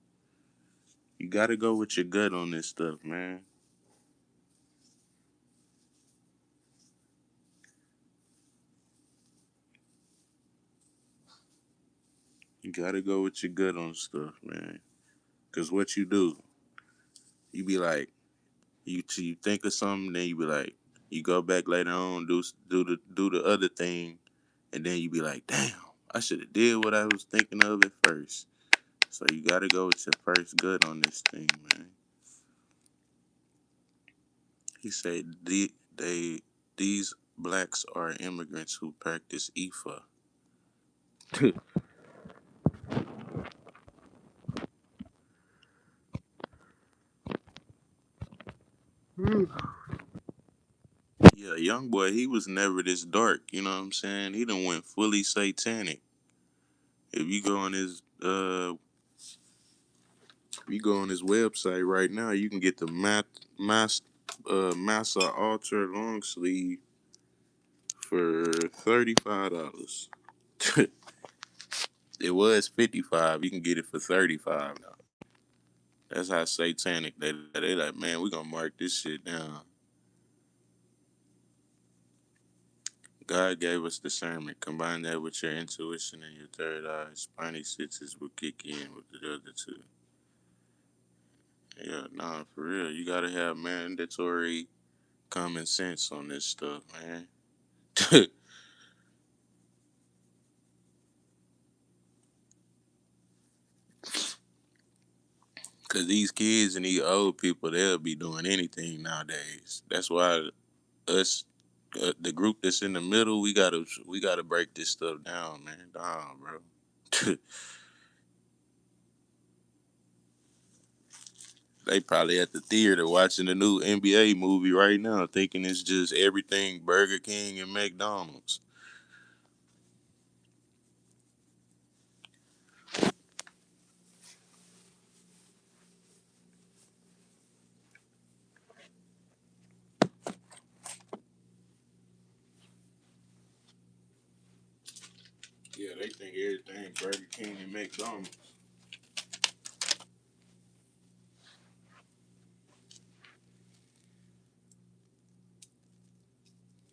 You gotta go with your gut on this stuff, man. You gotta go with your gut on stuff, man. Cause what you do, you be like, you think of something, then you be like, you go back later on, do the other thing, and then you be like, damn, I should have did what I was thinking of at first. So you gotta go with your first gut on this thing, man. He said these blacks are immigrants who practice IFA. Yeah, young boy, he was never this dark. You know what I'm saying? He done went fully satanic. If you go on his if you go on his website right now, you can get the Massa Ultra long sleeve for $35. It was 55. You can get it for 35 now. That's how satanic they like. Man, we gonna mark this shit down. God gave us discernment. Combine that with your intuition and your third eye. Spiny senses will kick in with the other two. Yeah, nah, for real. You gotta have mandatory common sense on this stuff, man. Cause these kids and these old people, they'll be doing anything nowadays. That's why us, the group that's in the middle, we gotta break this stuff down, man. Down, bro. They probably at the theater watching the new NBA movie right now, thinking it's just everything Burger King and McDonald's. Yeah, they think everything Burger King and McDonald's.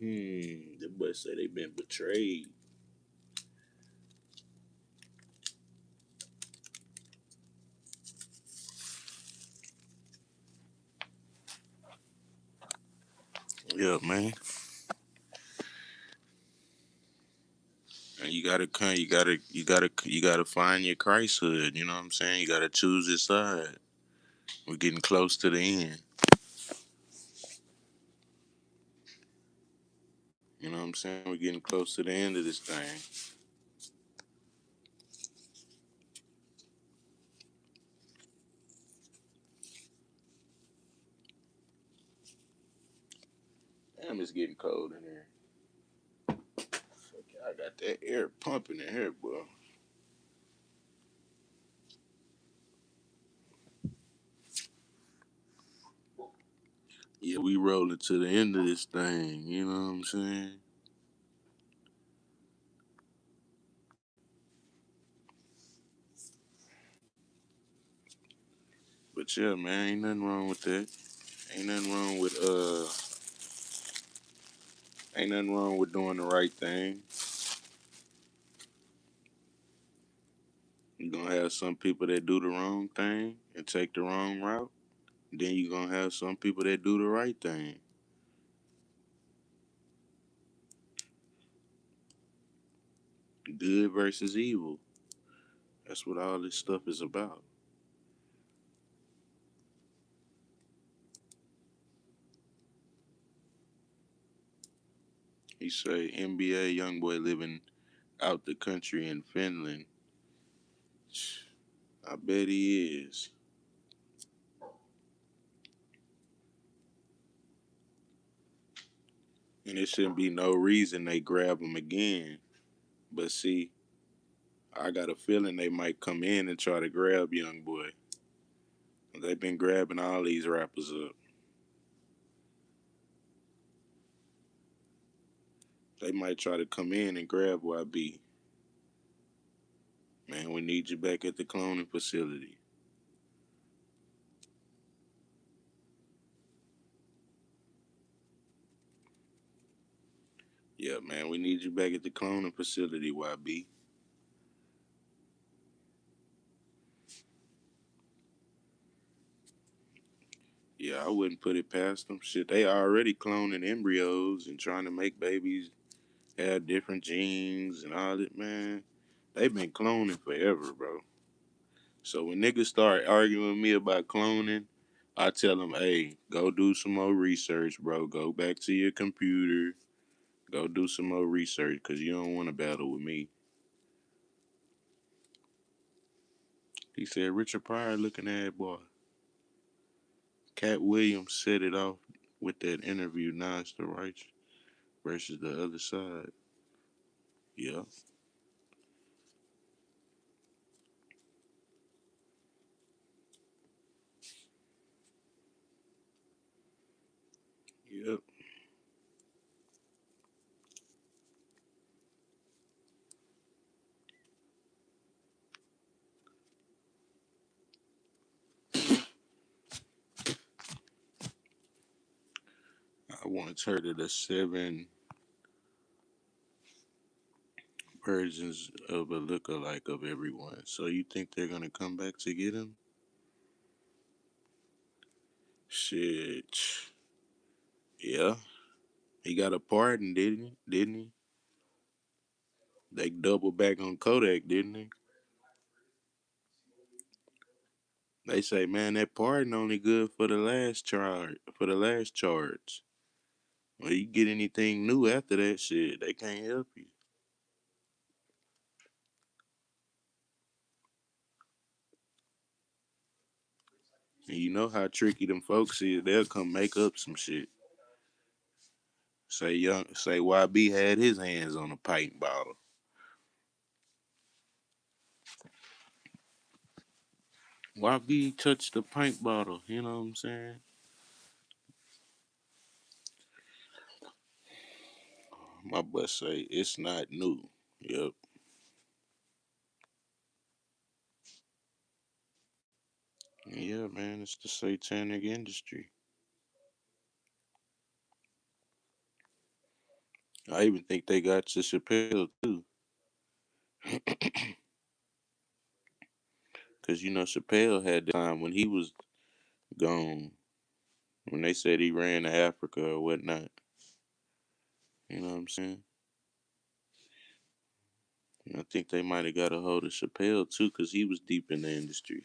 The boy say they been betrayed. Yeah, man. And you gotta find your Christhood. You know what I'm saying? You gotta choose your side. We're getting close to the end. You know what I'm saying? We're getting close to the end of this thing. Damn, it's getting cold in here. I got that air pumping in here, boy. Yeah, we rolling to the end of this thing. You know what I'm saying? But yeah, man, ain't nothing wrong with that. Ain't nothing wrong with ain't nothing wrong with doing the right thing. You're gonna have some people that do the wrong thing and take the wrong route. Then you're gonna have some people that do the right thing. Good versus evil. That's what all this stuff is about. He say NBA young boy living out the country in Finland. I bet he is. And it shouldn't be no reason they grab him again. But see, I got a feeling they might come in and try to grab young boy. They've been grabbing all these rappers up. They might try to come in and grab YB. Man, we need you back at the cloning facility. Yeah, man, we need you back at the cloning facility, YB. Yeah, I wouldn't put it past them. Shit, they already cloning embryos and trying to make babies have different genes and all that, man. They've been cloning forever, bro. So when niggas start arguing with me about cloning, I tell them, hey, go do some more research, bro. Go back to your computer. Go do some more research because you don't want to battle with me. He said, Richard Pryor looking at boy. Cat Williams set it off with that interview, Nas the Righteous versus the other side. Yeah. Yep. I once heard of the 7 versions of a lookalike of everyone. So you think they're gonna come back to get him? Shit. Yeah. He got a pardon, didn't he? Didn't he? They doubled back on Kodak, didn't they? They say, man, that pardon only good for the last charge. For the last charge. Well, you get anything new after that shit, they can't help you. And you know how tricky them folks is. They'll come make up some shit. Say YB had his hands on a pint bottle. YB touched the pint bottle. You know what I'm saying? My boy say it's not new. Yep. Yeah, man, it's the satanic industry. I even think they got to Chappelle too, cause you know Chappelle had the time when he was gone, when they said he ran to Africa or whatnot. You know what I'm saying? And I think they might have got a hold of Chappelle too, cause he was deep in the industry.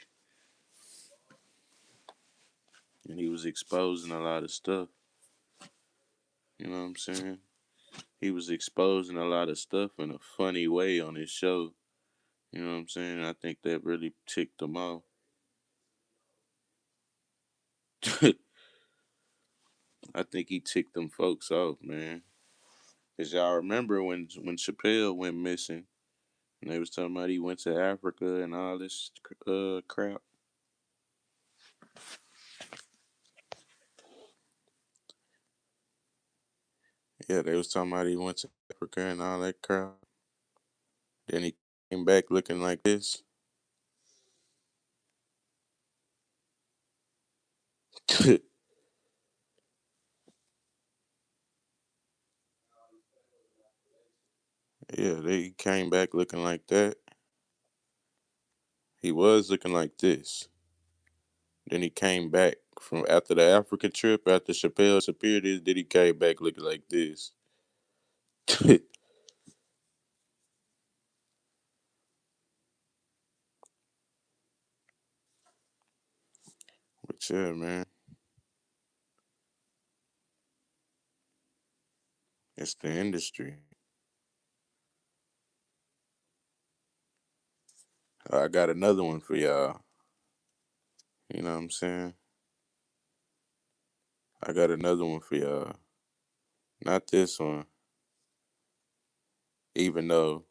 and he was exposing a lot of stuff. You know what I'm saying? He was exposing a lot of stuff in a funny way on his show. You know what I'm saying? I think that really ticked him off. I think he ticked them folks off, man. Cause y'all remember when Chappelle went missing, and they was talking about he went to Africa and all this crap. Yeah, they was talking about he went to Africa and all that crap. Then he came back looking like this. Yeah, they came back looking like that. He was looking like this. Then he came back from after the Africa trip, after Chappelle disappeared, then he came back looking like this. But yeah, man, it's the industry. I got another one for y'all. You know what I'm saying? I got another one for y'all. Not this one, even though,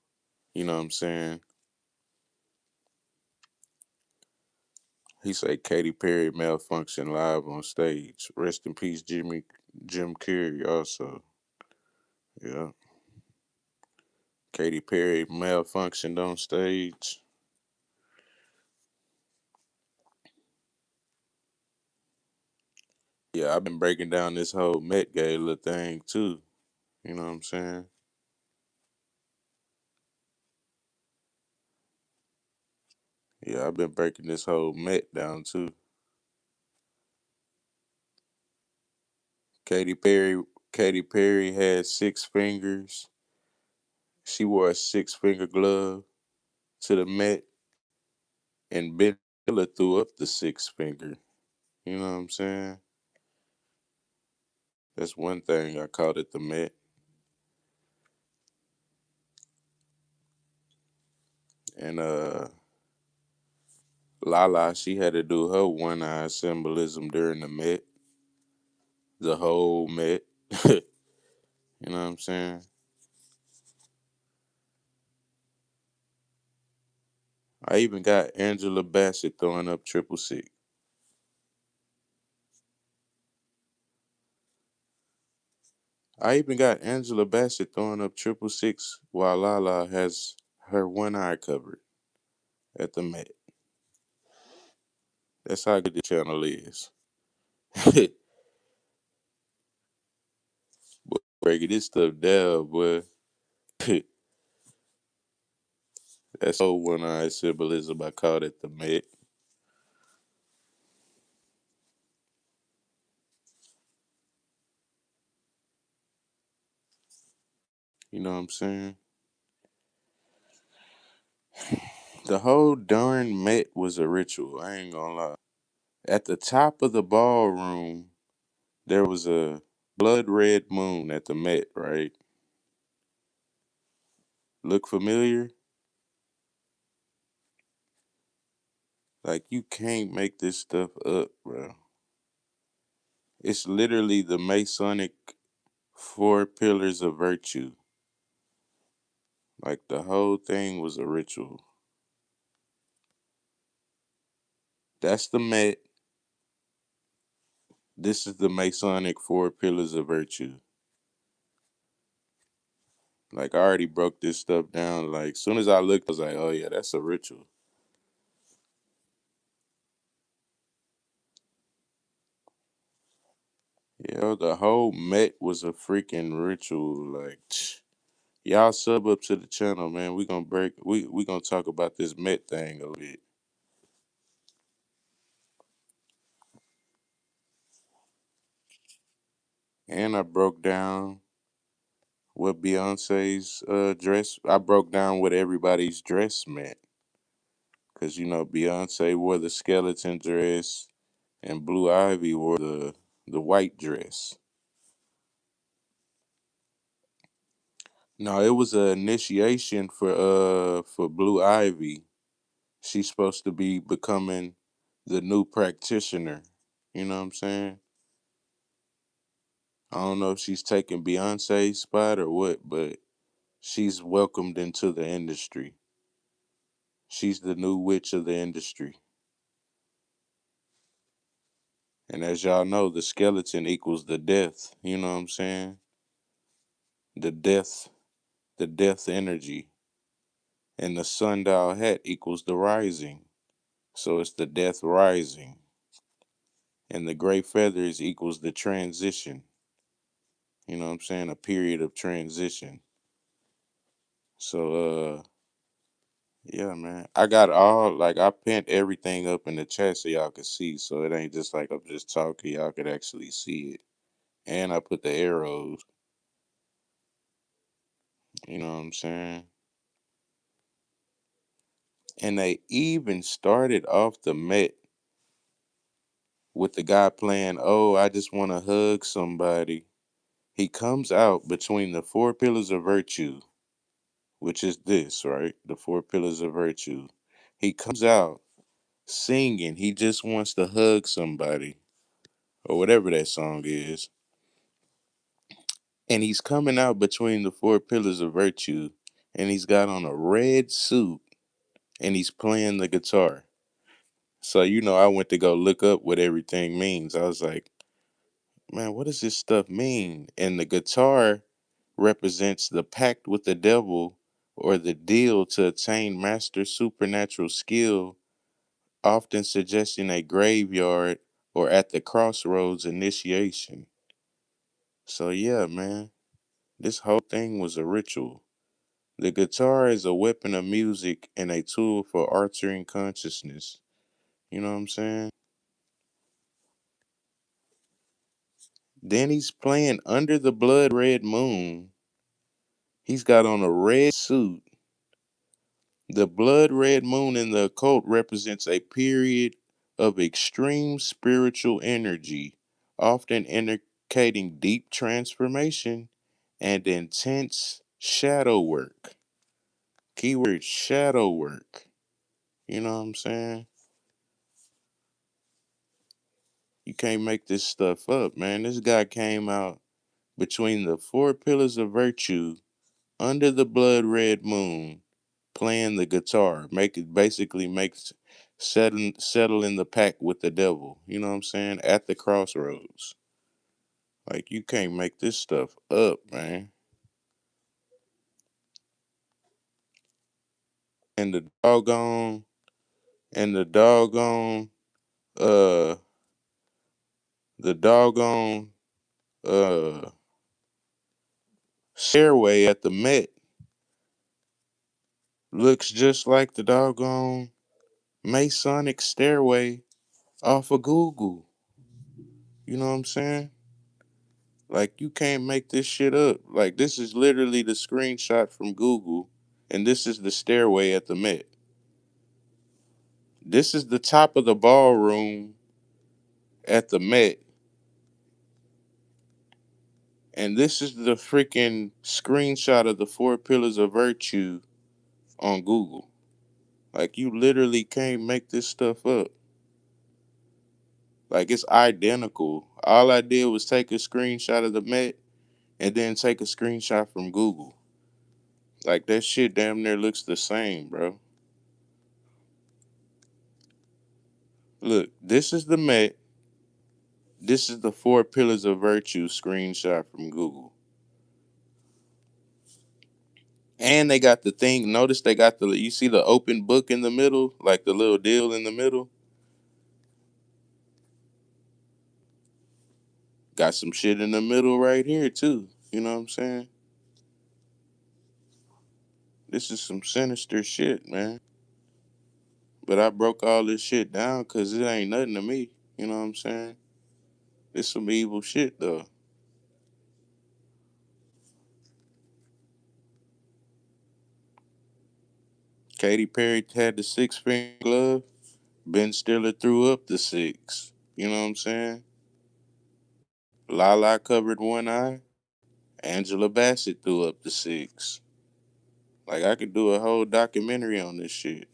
you know what I'm saying? He said Katy Perry malfunctioned live on stage. Rest in peace, Jim Carrey also. Yeah. Katy Perry malfunctioned on stage. Yeah, I've been breaking down this whole Met Gala thing too. You know what I'm saying? Yeah, I've been breaking this whole Met down too. Katy Perry Katy Perry had 6 fingers. She wore a 6 finger glove to the Met, and Ben Stiller threw up the 6 finger. You know what I'm saying? That's one thing I called it the Met. And Lala, she had to do her one eye symbolism during the Met, the whole Met. You know what I'm saying? I even got Angela Bassett throwing up 666. I even got Angela Bassett throwing up 666 while Lala has her one eye covered at the Met. That's how good the channel is. Boy, breaking this stuff down, boy. That's whole one eye symbolism. I called it the Met. You know what I'm saying? The whole darn Met was a ritual. I ain't gonna lie. At the top of the ballroom, there was a blood red moon at the Met, right? Look familiar? Like, you can't make this stuff up, bro. It's literally the Masonic four pillars of virtue. Like, the whole thing was a ritual. That's the Met. This is the Masonic four pillars of virtue. Like, I already broke this stuff down. Like, soon as I looked, I was like, oh yeah, that's a ritual. Yeah, the whole Met was a freaking ritual. Like, y'all sub up to the channel, man. We gonna talk about this Met thing a little bit. And I broke down what Beyonce's dress. I broke down what everybody's dress meant. Cause Beyonce wore the skeleton dress. and Blue Ivy wore the white dress. No, it was an initiation for Blue Ivy. She's supposed to be becoming the new practitioner. You know what I'm saying? I don't know if she's taking Beyonce's spot or what, but she's welcomed into the industry. She's the new witch of the industry. And as y'all know, the skeleton equals the death. You know what I'm saying? The death, the death energy. And the sundial hat equals the rising. So it's the death rising. And the gray feathers equals the transition. You know what I'm saying? A period of transition. So yeah, man. I got all like I pent everything up in the chat so y'all could see. So it ain't just like I'm just talking, y'all could actually see it. And I put the arrows, you know what I'm saying? And they even started off the Met with the guy playing, "Oh, I just want to hug somebody." He comes out between the four pillars of virtue, which is this, right? The four pillars of virtue. He comes out singing, he just wants to hug somebody, or whatever that song is. And he's coming out between the four pillars of virtue, and he's got on a red suit, and he's playing the guitar. So, I went to go look up what everything means. I was like, man, what does this stuff mean? And the guitar represents the pact with the devil or the deal to attain master supernatural skill, often suggesting a graveyard or at the crossroads initiation. So, yeah, man, this whole thing was a ritual. The guitar is a weapon of music and a tool for altering consciousness. You know what I'm saying? Then he's playing under the blood red moon. He's got on a red suit. The blood red moon in the occult represents a period of extreme spiritual energy, often indicating deep transformation and intense shadow work. Keyword shadow work. You know what I'm saying? You can't make this stuff up, man. This guy came out between the four pillars of virtue under the blood red moon playing the guitar. Make it basically makes settle in the pack with the devil. You know what I'm saying? At the crossroads. Like you can't make this stuff up, man. And the doggone uh the doggone uh stairway at the Met looks just like the doggone Masonic stairway off of Google. You know what I'm saying? Like you can't make this shit up. Like this is literally the screenshot from Google, and this is the stairway at the Met. This is the top of the ballroom at the Met, and this is the freaking screenshot of the four pillars of virtue on Google. Like you literally can't make this stuff up. Like it's identical. All I did was take a screenshot of the Met and then take a screenshot from Google. Like that shit damn near looks the same, bro. Look, this is the Met. This is the four pillars of virtue screenshot from Google. And they got the thing. Notice they got you see the open book in the middle, like the little deal in the middle. Got some shit in the middle right here too. You know what I'm saying? This is some sinister shit, man. But I broke all this shit down because it ain't nothing to me. You know what I'm saying? It's some evil shit though. Katy Perry had the six finger glove. Ben Stiller threw up the six. You know what I'm saying? Lala covered one eye. Angela Bassett threw up the six. Like I could do a whole documentary on this shit.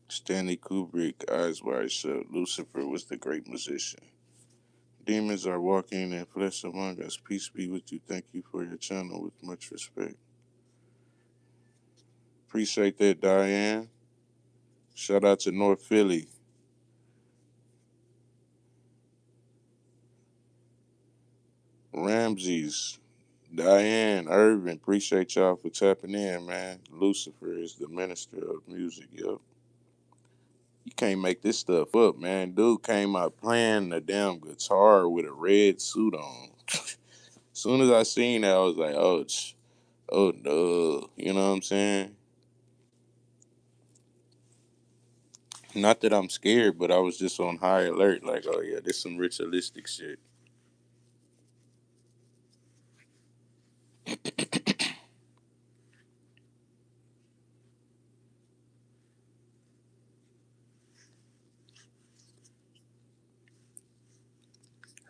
Stanley Kubrick, Eyes Wide Shut. Lucifer was the great musician. Demons are walking in flesh among us. Peace be with you. Thank you for your channel with much respect. Appreciate that, Diane. Shout out to North Philly. Ramses, Diane, Irvin, appreciate y'all for tapping in, man. Lucifer is the minister of music, yup. You can't make this stuff up, man. Dude came out playing the damn guitar with a red suit on. Soon as I seen that, I was like, oh no. You know what I'm saying? Not that I'm scared, but I was just on high alert. Like, oh yeah, this some ritualistic shit.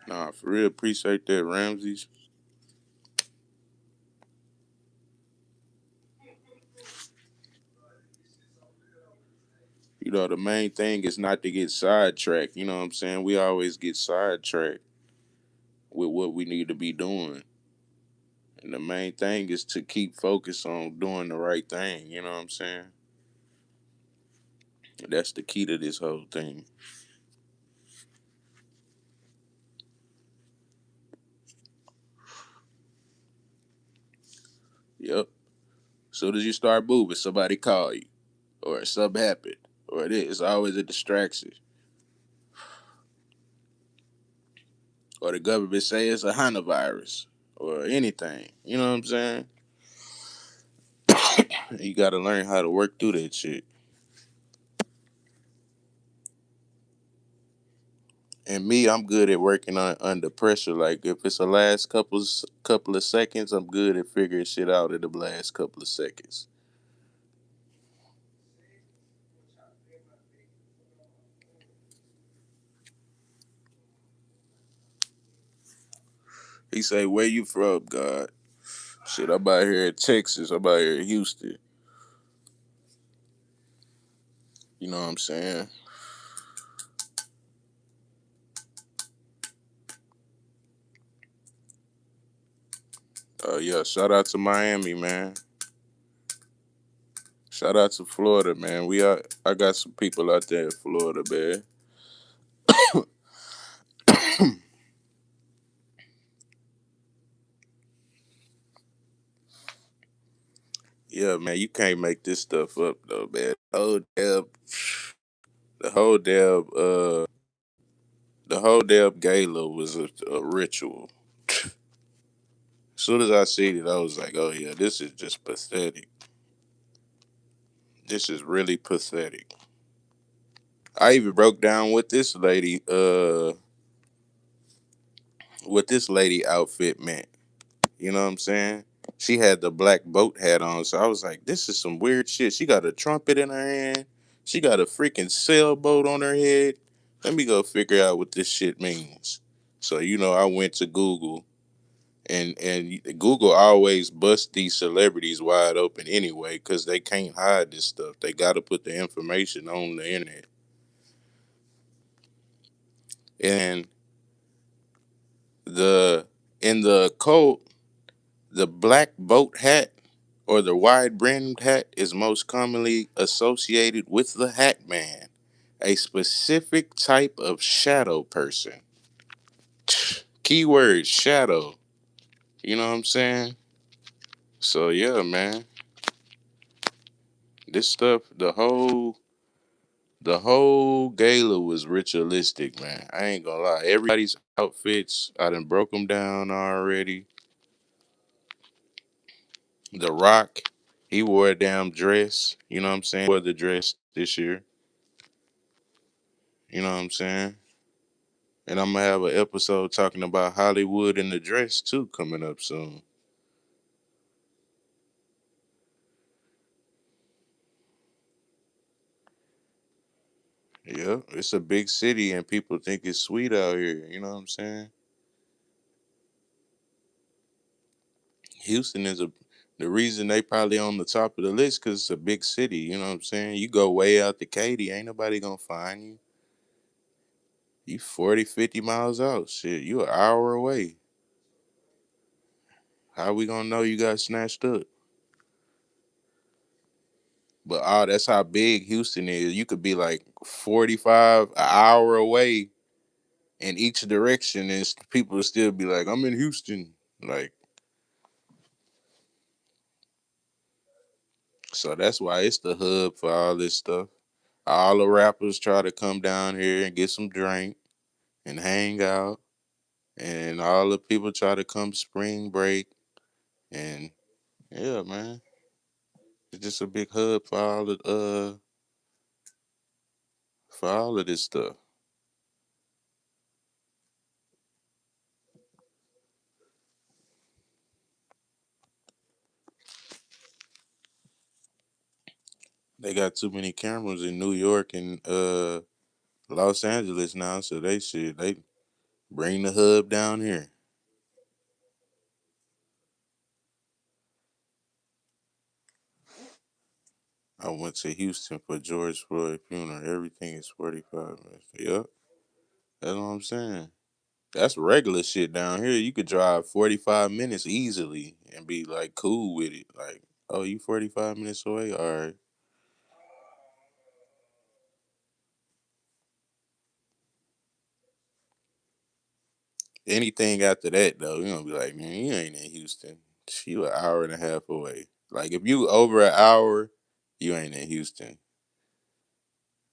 Nah, for real, appreciate that, Ramses. You know, the main thing is not to get sidetracked. You know what I'm saying? We always get sidetracked with what we need to be doing. And the main thing is to keep focused on doing the right thing. You know what I'm saying? That's the key to this whole thing. Yep. Soon as you start moving, somebody call you, or something happened, or it is. It's always a distraction. Or the government say it's a Hana virus, or anything. You know what I'm saying? You got to learn how to work through that shit. And me, I'm good at working under pressure. Like if it's the last couple of seconds, I'm good at figuring shit out in the last couple of seconds. He say, "Where you from, God?" Shit, I'm out here in Texas. I'm out here in Houston. You know what I'm saying? Yeah. Shout out to Miami, man. Shout out to Florida, man. I got some people out there in Florida, man. Yeah, man. You can't make this stuff up, though, man. The whole damn, the whole damn gala was a ritual. As soon as I seen it, I was like, "Oh yeah, this is just pathetic. This is really pathetic." I even broke down what this lady outfit meant. You know what I'm saying? She had the black boat hat on, so I was like, "This is some weird shit." She got a trumpet in her hand. She got a freaking sailboat on her head. Let me go figure out what this shit means. So I went to Google, and Google always busts these celebrities wide open anyway, because they can't hide this stuff. They got to put the information on the internet. And the in the code, the black boat hat or the wide brimmed hat is most commonly associated with the Hat Man, a specific type of shadow person. Keyword shadow. You know what I'm saying? So yeah, man. This stuff, the whole gala was ritualistic, man. I ain't gonna lie. Everybody's outfits, I done broke them down already. The Rock, he wore a damn dress. You know what I'm saying? He wore the dress this year. You know what I'm saying? And I'm gonna have an episode talking about Hollywood and the dress too coming up soon. Yeah, it's a big city and people think it's sweet out here. You know what I'm saying? Houston is a the reason they probably on the top of the list because it's a big city. You know what I'm saying? You go way out to Katy, ain't nobody gonna find you. You 40, 50 miles out. Shit, you an hour away. How we gonna know you got snatched up? But that's how big Houston is. You could be like 45 an hour away in each direction, and people will still be like, "I'm in Houston." Like, so that's why it's the hub for all this stuff. All the rappers try to come down here and get some drink and hang out, and all the people try to come spring break. And yeah, man, it's just a big hub for all of this stuff. They got too many cameras in New York and Los Angeles now, so they bring the hub down here. I went to Houston for George Floyd funeral. Everything is 45 minutes. Yep, that's what I'm saying. That's regular shit down here. You could drive 45 minutes easily and be like cool with it. Like, oh, you 45 minutes away? All right. Anything after that though, you gonna be like, man, you ain't in Houston. You an hour and a half away. Like if you over an hour, you ain't in Houston.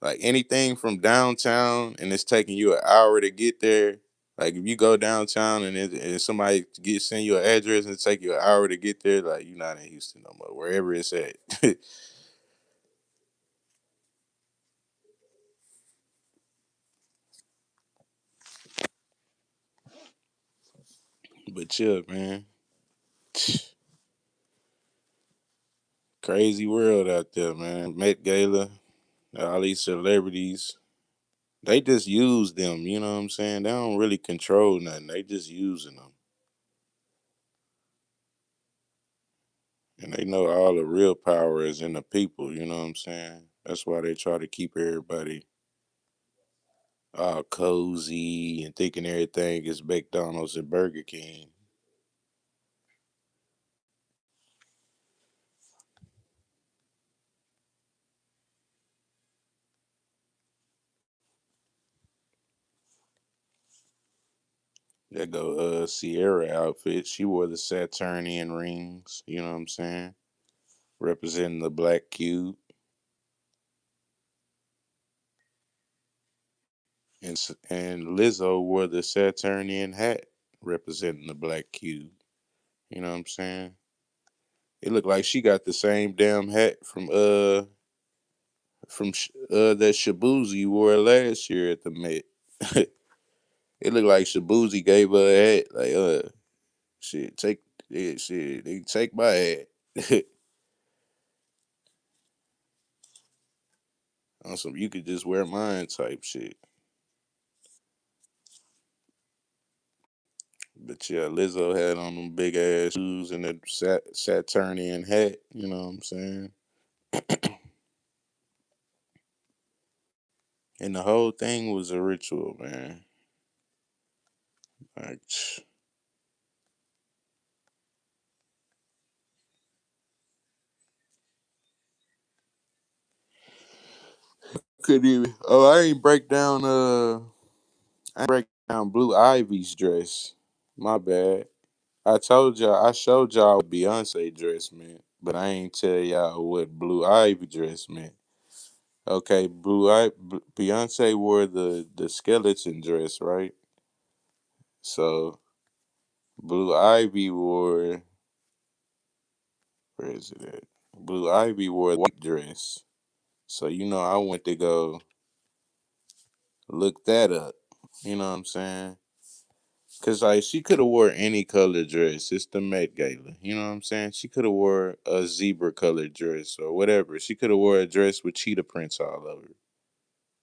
Like anything from downtown and it's taking you an hour to get there. Like if you go downtown and somebody send you an address and it take you an hour to get there, like you're not in Houston no more. Wherever it's at. But chill, man. Crazy world out there, man. Met Gala, all these celebrities. They just use them, you know what I'm saying? They don't really control nothing. They just using them. And they know all the real power is in the people, you know what I'm saying? That's why they try to keep everybody all cozy and thinking everything is McDonald's and Burger King. That go Sierra outfit. She wore the Saturnian rings, you know what I'm saying? Representing the black cube. And Lizzo wore the Saturnian hat representing the black cube. You know what I'm saying? It looked like she got the same damn hat that Shabuzi wore last year at the Met. It looked like Shabuzi gave her a hat. Like, shit, they take my hat. On some, you could just wear mine type shit. But yeah, Lizzo had on them big ass shoes and a Saturnian hat. You know what I'm saying? And the whole thing was a ritual, man. Like, couldn't even. Oh, I ain't break down Blue Ivy's dress. My bad. I showed y'all what Beyonce dress meant, but I ain't tell y'all what Blue Ivy dress meant. Okay, Beyonce wore the skeleton dress, right? So Blue Ivy wore, where is it at? Blue Ivy wore the white dress. So I went to go look that up. You know what I'm saying? Cause like she could have wore any color dress. It's the Met Gala. You know what I'm saying? She could have wore a zebra colored dress or whatever. She could have wore a dress with cheetah prints all over.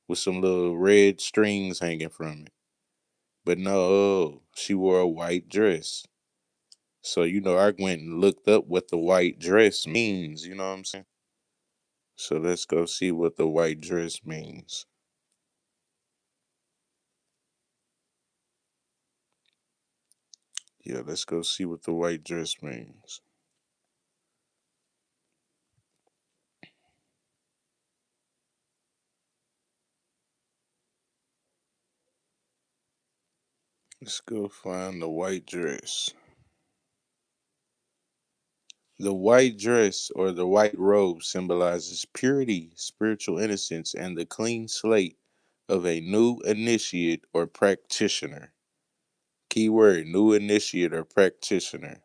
with some little red strings hanging from it. But no, she wore a white dress. So, I went and looked up what the white dress means, you know what I'm saying? So let's go see what the white dress means. Yeah, let's go see what the white dress means. Let's go find the white dress. The white dress or the white robe symbolizes purity, spiritual innocence, and the clean slate of a new initiate or practitioner. Keyword new initiate or practitioner.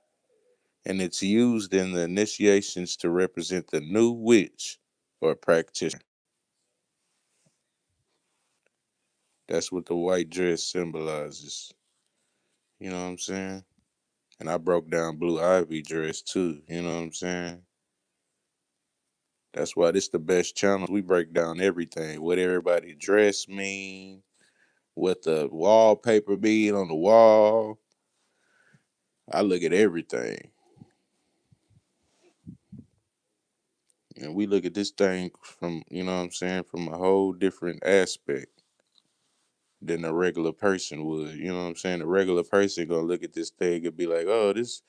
And it's used in the initiations to represent the new witch or practitioner. That's what the white dress symbolizes. You know what I'm saying? And I broke down Blue Ivy dress too. You know what I'm saying? That's why this the best channel. We break down everything. What everybody dress mean, what the wallpaper be on the wall. I look at everything. And we look at this thing from, what I'm saying, from a whole different aspect than a regular person would. You know what I'm saying? A regular person gonna look at this thing and be like, oh, this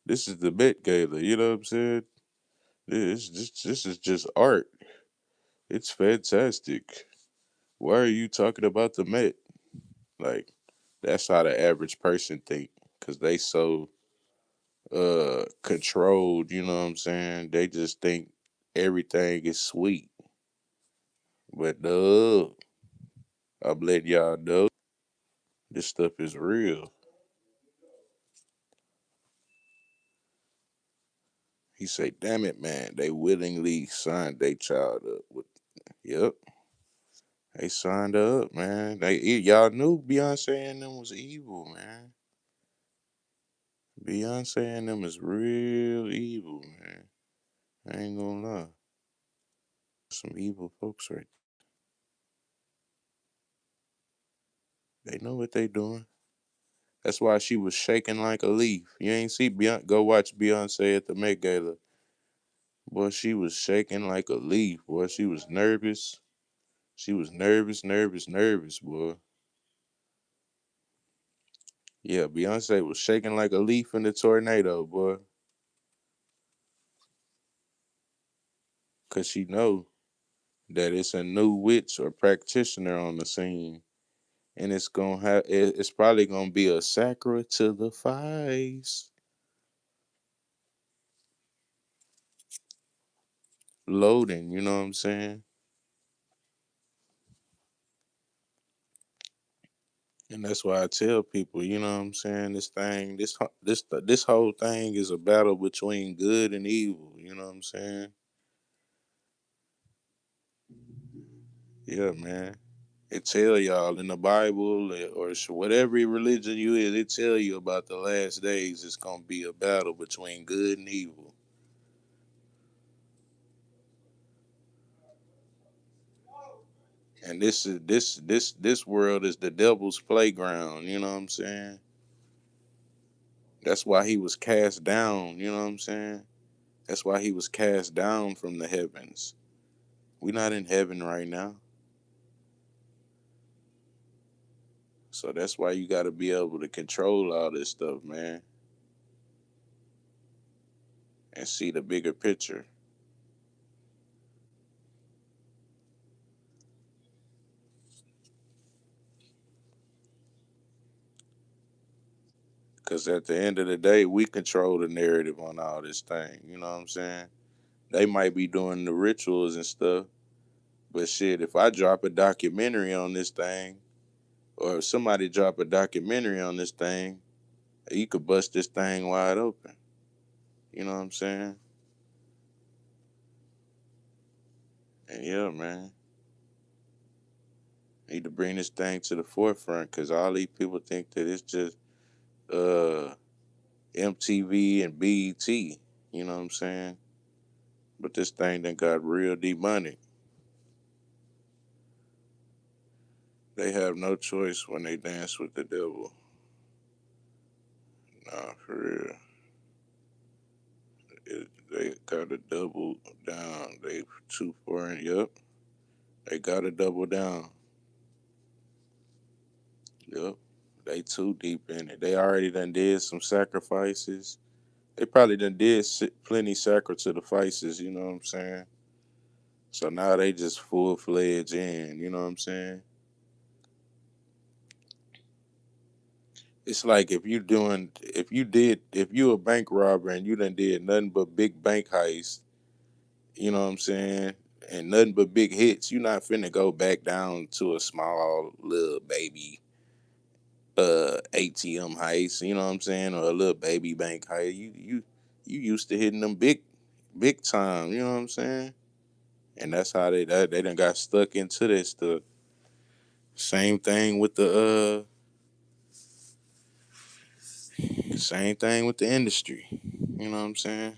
is the Met Gala, you know what I'm saying? This is just art. It's fantastic. Why are you talking about the Met? Like, that's how the average person think. Cause they so controlled, you know what I'm saying? They just think everything is sweet. But no, I'm letting y'all know this stuff is real. He say, damn it, man, they willingly signed their child up with yep. They signed her up, man. Y'all knew Beyonce and them was evil, man. Beyonce and them is real evil, man. I ain't gonna lie. Some evil folks right. They know what they doing. That's why she was shaking like a leaf. You ain't see Beyonce. Go watch Beyonce at the Met Gala. Boy, she was shaking like a leaf. Boy, she was nervous. She was nervous, nervous, nervous, boy. Yeah, Beyonce was shaking like a leaf in the tornado, boy. Cause she know that it's a new witch or practitioner on the scene. And it's probably gonna be a sacra to the face. Loading, you know what I'm saying? And that's why I tell people, you know what I'm saying? This whole thing is a battle between good and evil. You know what I'm saying? Yeah, man. It tell y'all in the Bible or whatever religion you is, it tell you about the last days. It's gonna be a battle between good and evil. And this world is the devil's playground. You know what I'm saying? That's why he was cast down. You know what I'm saying? That's why he was cast down from the heavens. We're not in heaven right now. So that's why you got to be able to control all this stuff, man, and see the bigger picture. Because at the end of the day, we control the narrative on all this thing. You know what I'm saying? They might be doing the rituals and stuff, but shit, if I drop a documentary on this thing, or if somebody drop a documentary on this thing, you could bust this thing wide open. You know what I'm saying? And yeah, man, need to bring this thing to the forefront because all these people think that it's just uh MTV and BET. You know what I'm saying? But this thing done got real demonic. They have no choice when they dance with the devil. Nah, for real. They gotta double down. They too far in. Yup. They gotta double down. Yup. They too deep in it. They already done did some sacrifices. They probably done did plenty sacrifices, you know what I'm saying? So now they just full fledged in, you know what I'm saying? It's like if you a bank robber and you done did nothing but big bank heists, you know what I'm saying? And nothing but big hits, you not finna go back down to a small little baby ATM heist, you know what I'm saying? Or a little baby bank heist. You used to hitting them big time, you know what I'm saying? And that's how they done got stuck into this stuff. Same thing with the same thing with the industry. You know what I'm saying?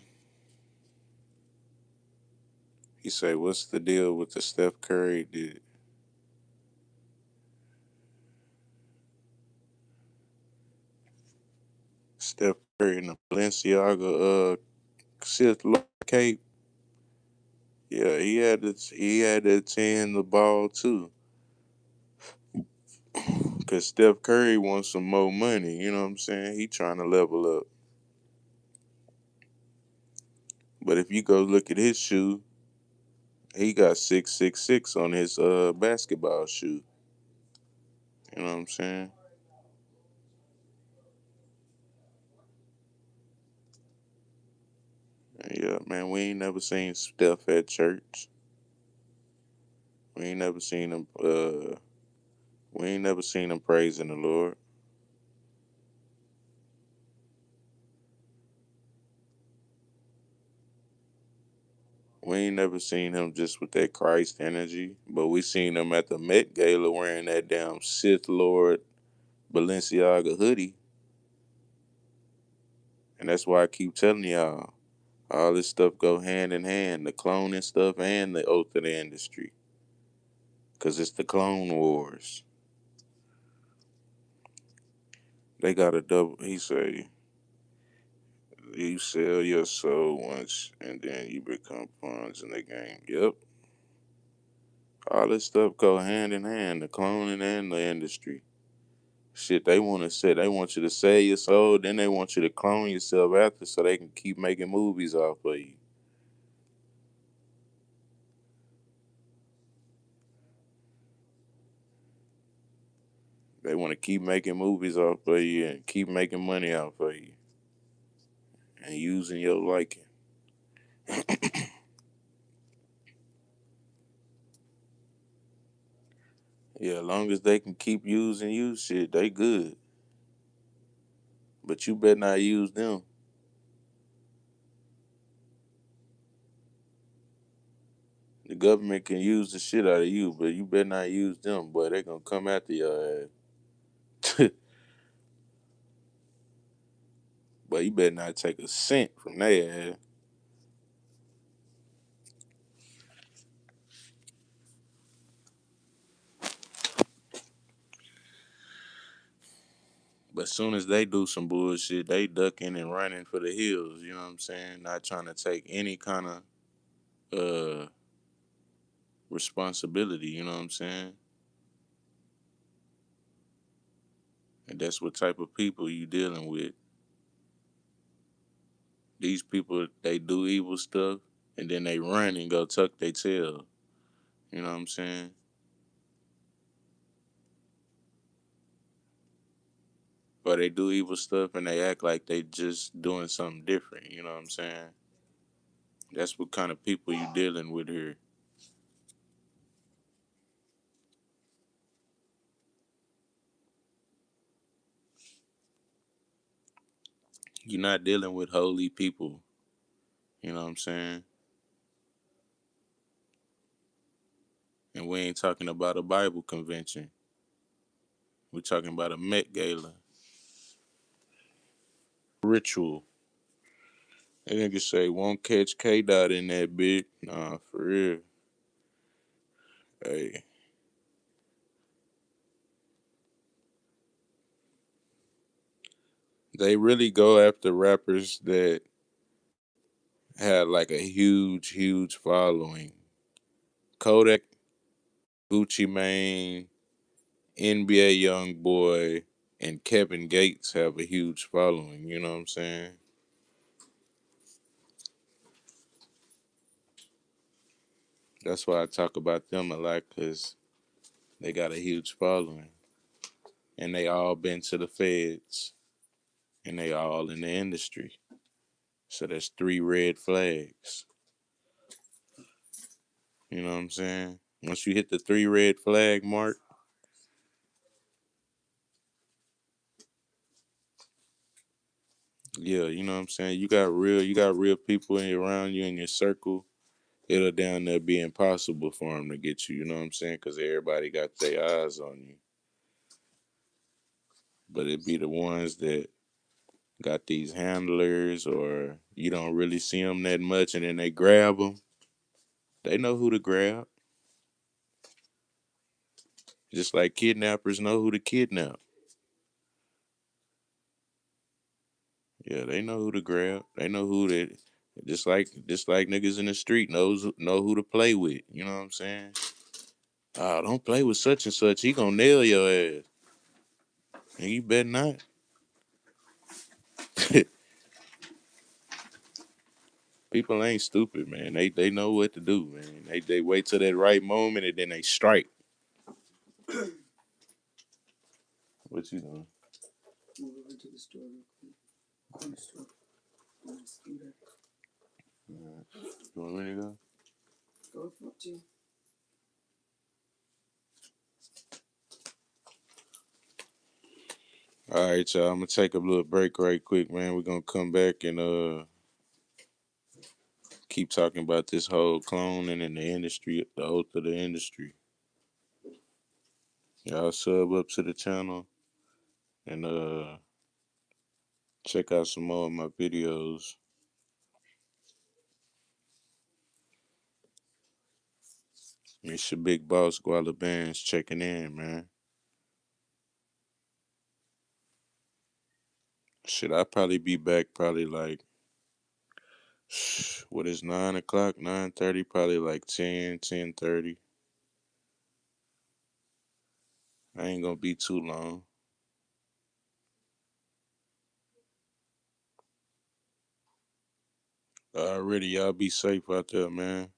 He say, "What's the deal with the Steph Curry did?" Steph Curry in the Balenciaga Sith Lord cape. Yeah, he had to attend the ball too, cause Steph Curry wants some more money. You know what I'm saying? He trying to level up. But if you go look at his shoe, he got 666 on his basketball shoe. You know what I'm saying? Yeah, man, we ain't never seen Steph at church. We ain't never seen him. We ain't never seen him praising the Lord. We ain't never seen him just with that Christ energy. But we seen him at the Met Gala wearing that damn Sith Lord Balenciaga hoodie, and that's why I keep telling y'all, all this stuff go hand in hand, the cloning stuff and the oath of the industry, cause it's the Clone Wars. They got a double. He say, you sell your soul once, and then you become pawns in the game. Yep. All this stuff go hand in hand, the cloning and the industry. Shit, they want you to sell your soul, then they want you to clone yourself after so they can keep making movies off of you. They want to keep making movies off of you and keep making money off of you and using your liking. Yeah, as long as they can keep using you, shit, they good. But you better not use them. The government can use the shit out of you, but you better not use them, boy. They gonna come after your ass. But you better not take a cent from their ass. But as soon as they do some bullshit, they ducking and running for the hills. You know what I'm saying? Not trying to take any kind of uh responsibility. You know what I'm saying? And that's what type of people you dealing with. These people, they do evil stuff and then they run and go tuck their tail. You know what I'm saying? Or they do evil stuff and they act like they just doing something different. You know what I'm saying? That's what kind of people you dealing with here. You're not dealing with holy people. You know what I'm saying? And we ain't talking about a Bible convention. We're talking about a Met Gala ritual. They niggas say won't catch K Dot in that bitch. Nah, for real. Hey, They really go after rappers that had like a huge following. Kodak, Gucci Mane, NBA YoungBoy, and Kevin Gates have a huge following. You know what I'm saying? That's why I talk about them a lot, because they got a huge following. And they all been to the feds. And they all in the industry. So that's 3 red flags. You know what I'm saying? Once you hit the 3 red flag mark, yeah, you know what I'm saying? You got real people around you in your circle. It'll down there be impossible for them to get you, you know what I'm saying? Because everybody got their eyes on you. But it be the ones that got these handlers, or you don't really see them that much, and then they grab them. They know who to grab. Just like kidnappers know who to kidnap. Yeah, they know who to grab. They know who to, just like niggas in the street know who to play with. You know what I'm saying? Oh, don't play with such and such. He gonna nail your ass. And you better not. People ain't stupid, man. They know what to do, man. They wait till that right moment and then they strike. What you doing? Move over to the store real quick. Corner store. On the scooter. Alright. You want me to go? Go if you want to. All right, y'all. I'm gonna take a little break right quick, man. We're gonna come back and keep talking about this whole cloning in the industry, the oath of the industry. Y'all sub up to the channel and check out some more of my videos. It's your big boss, Guala Bands, checking in, man. Shit, I'll probably be back probably like, what is 9 o'clock, 9:30, probably like 10:30. I ain't gonna be too long. Already, y'all be safe out there, man.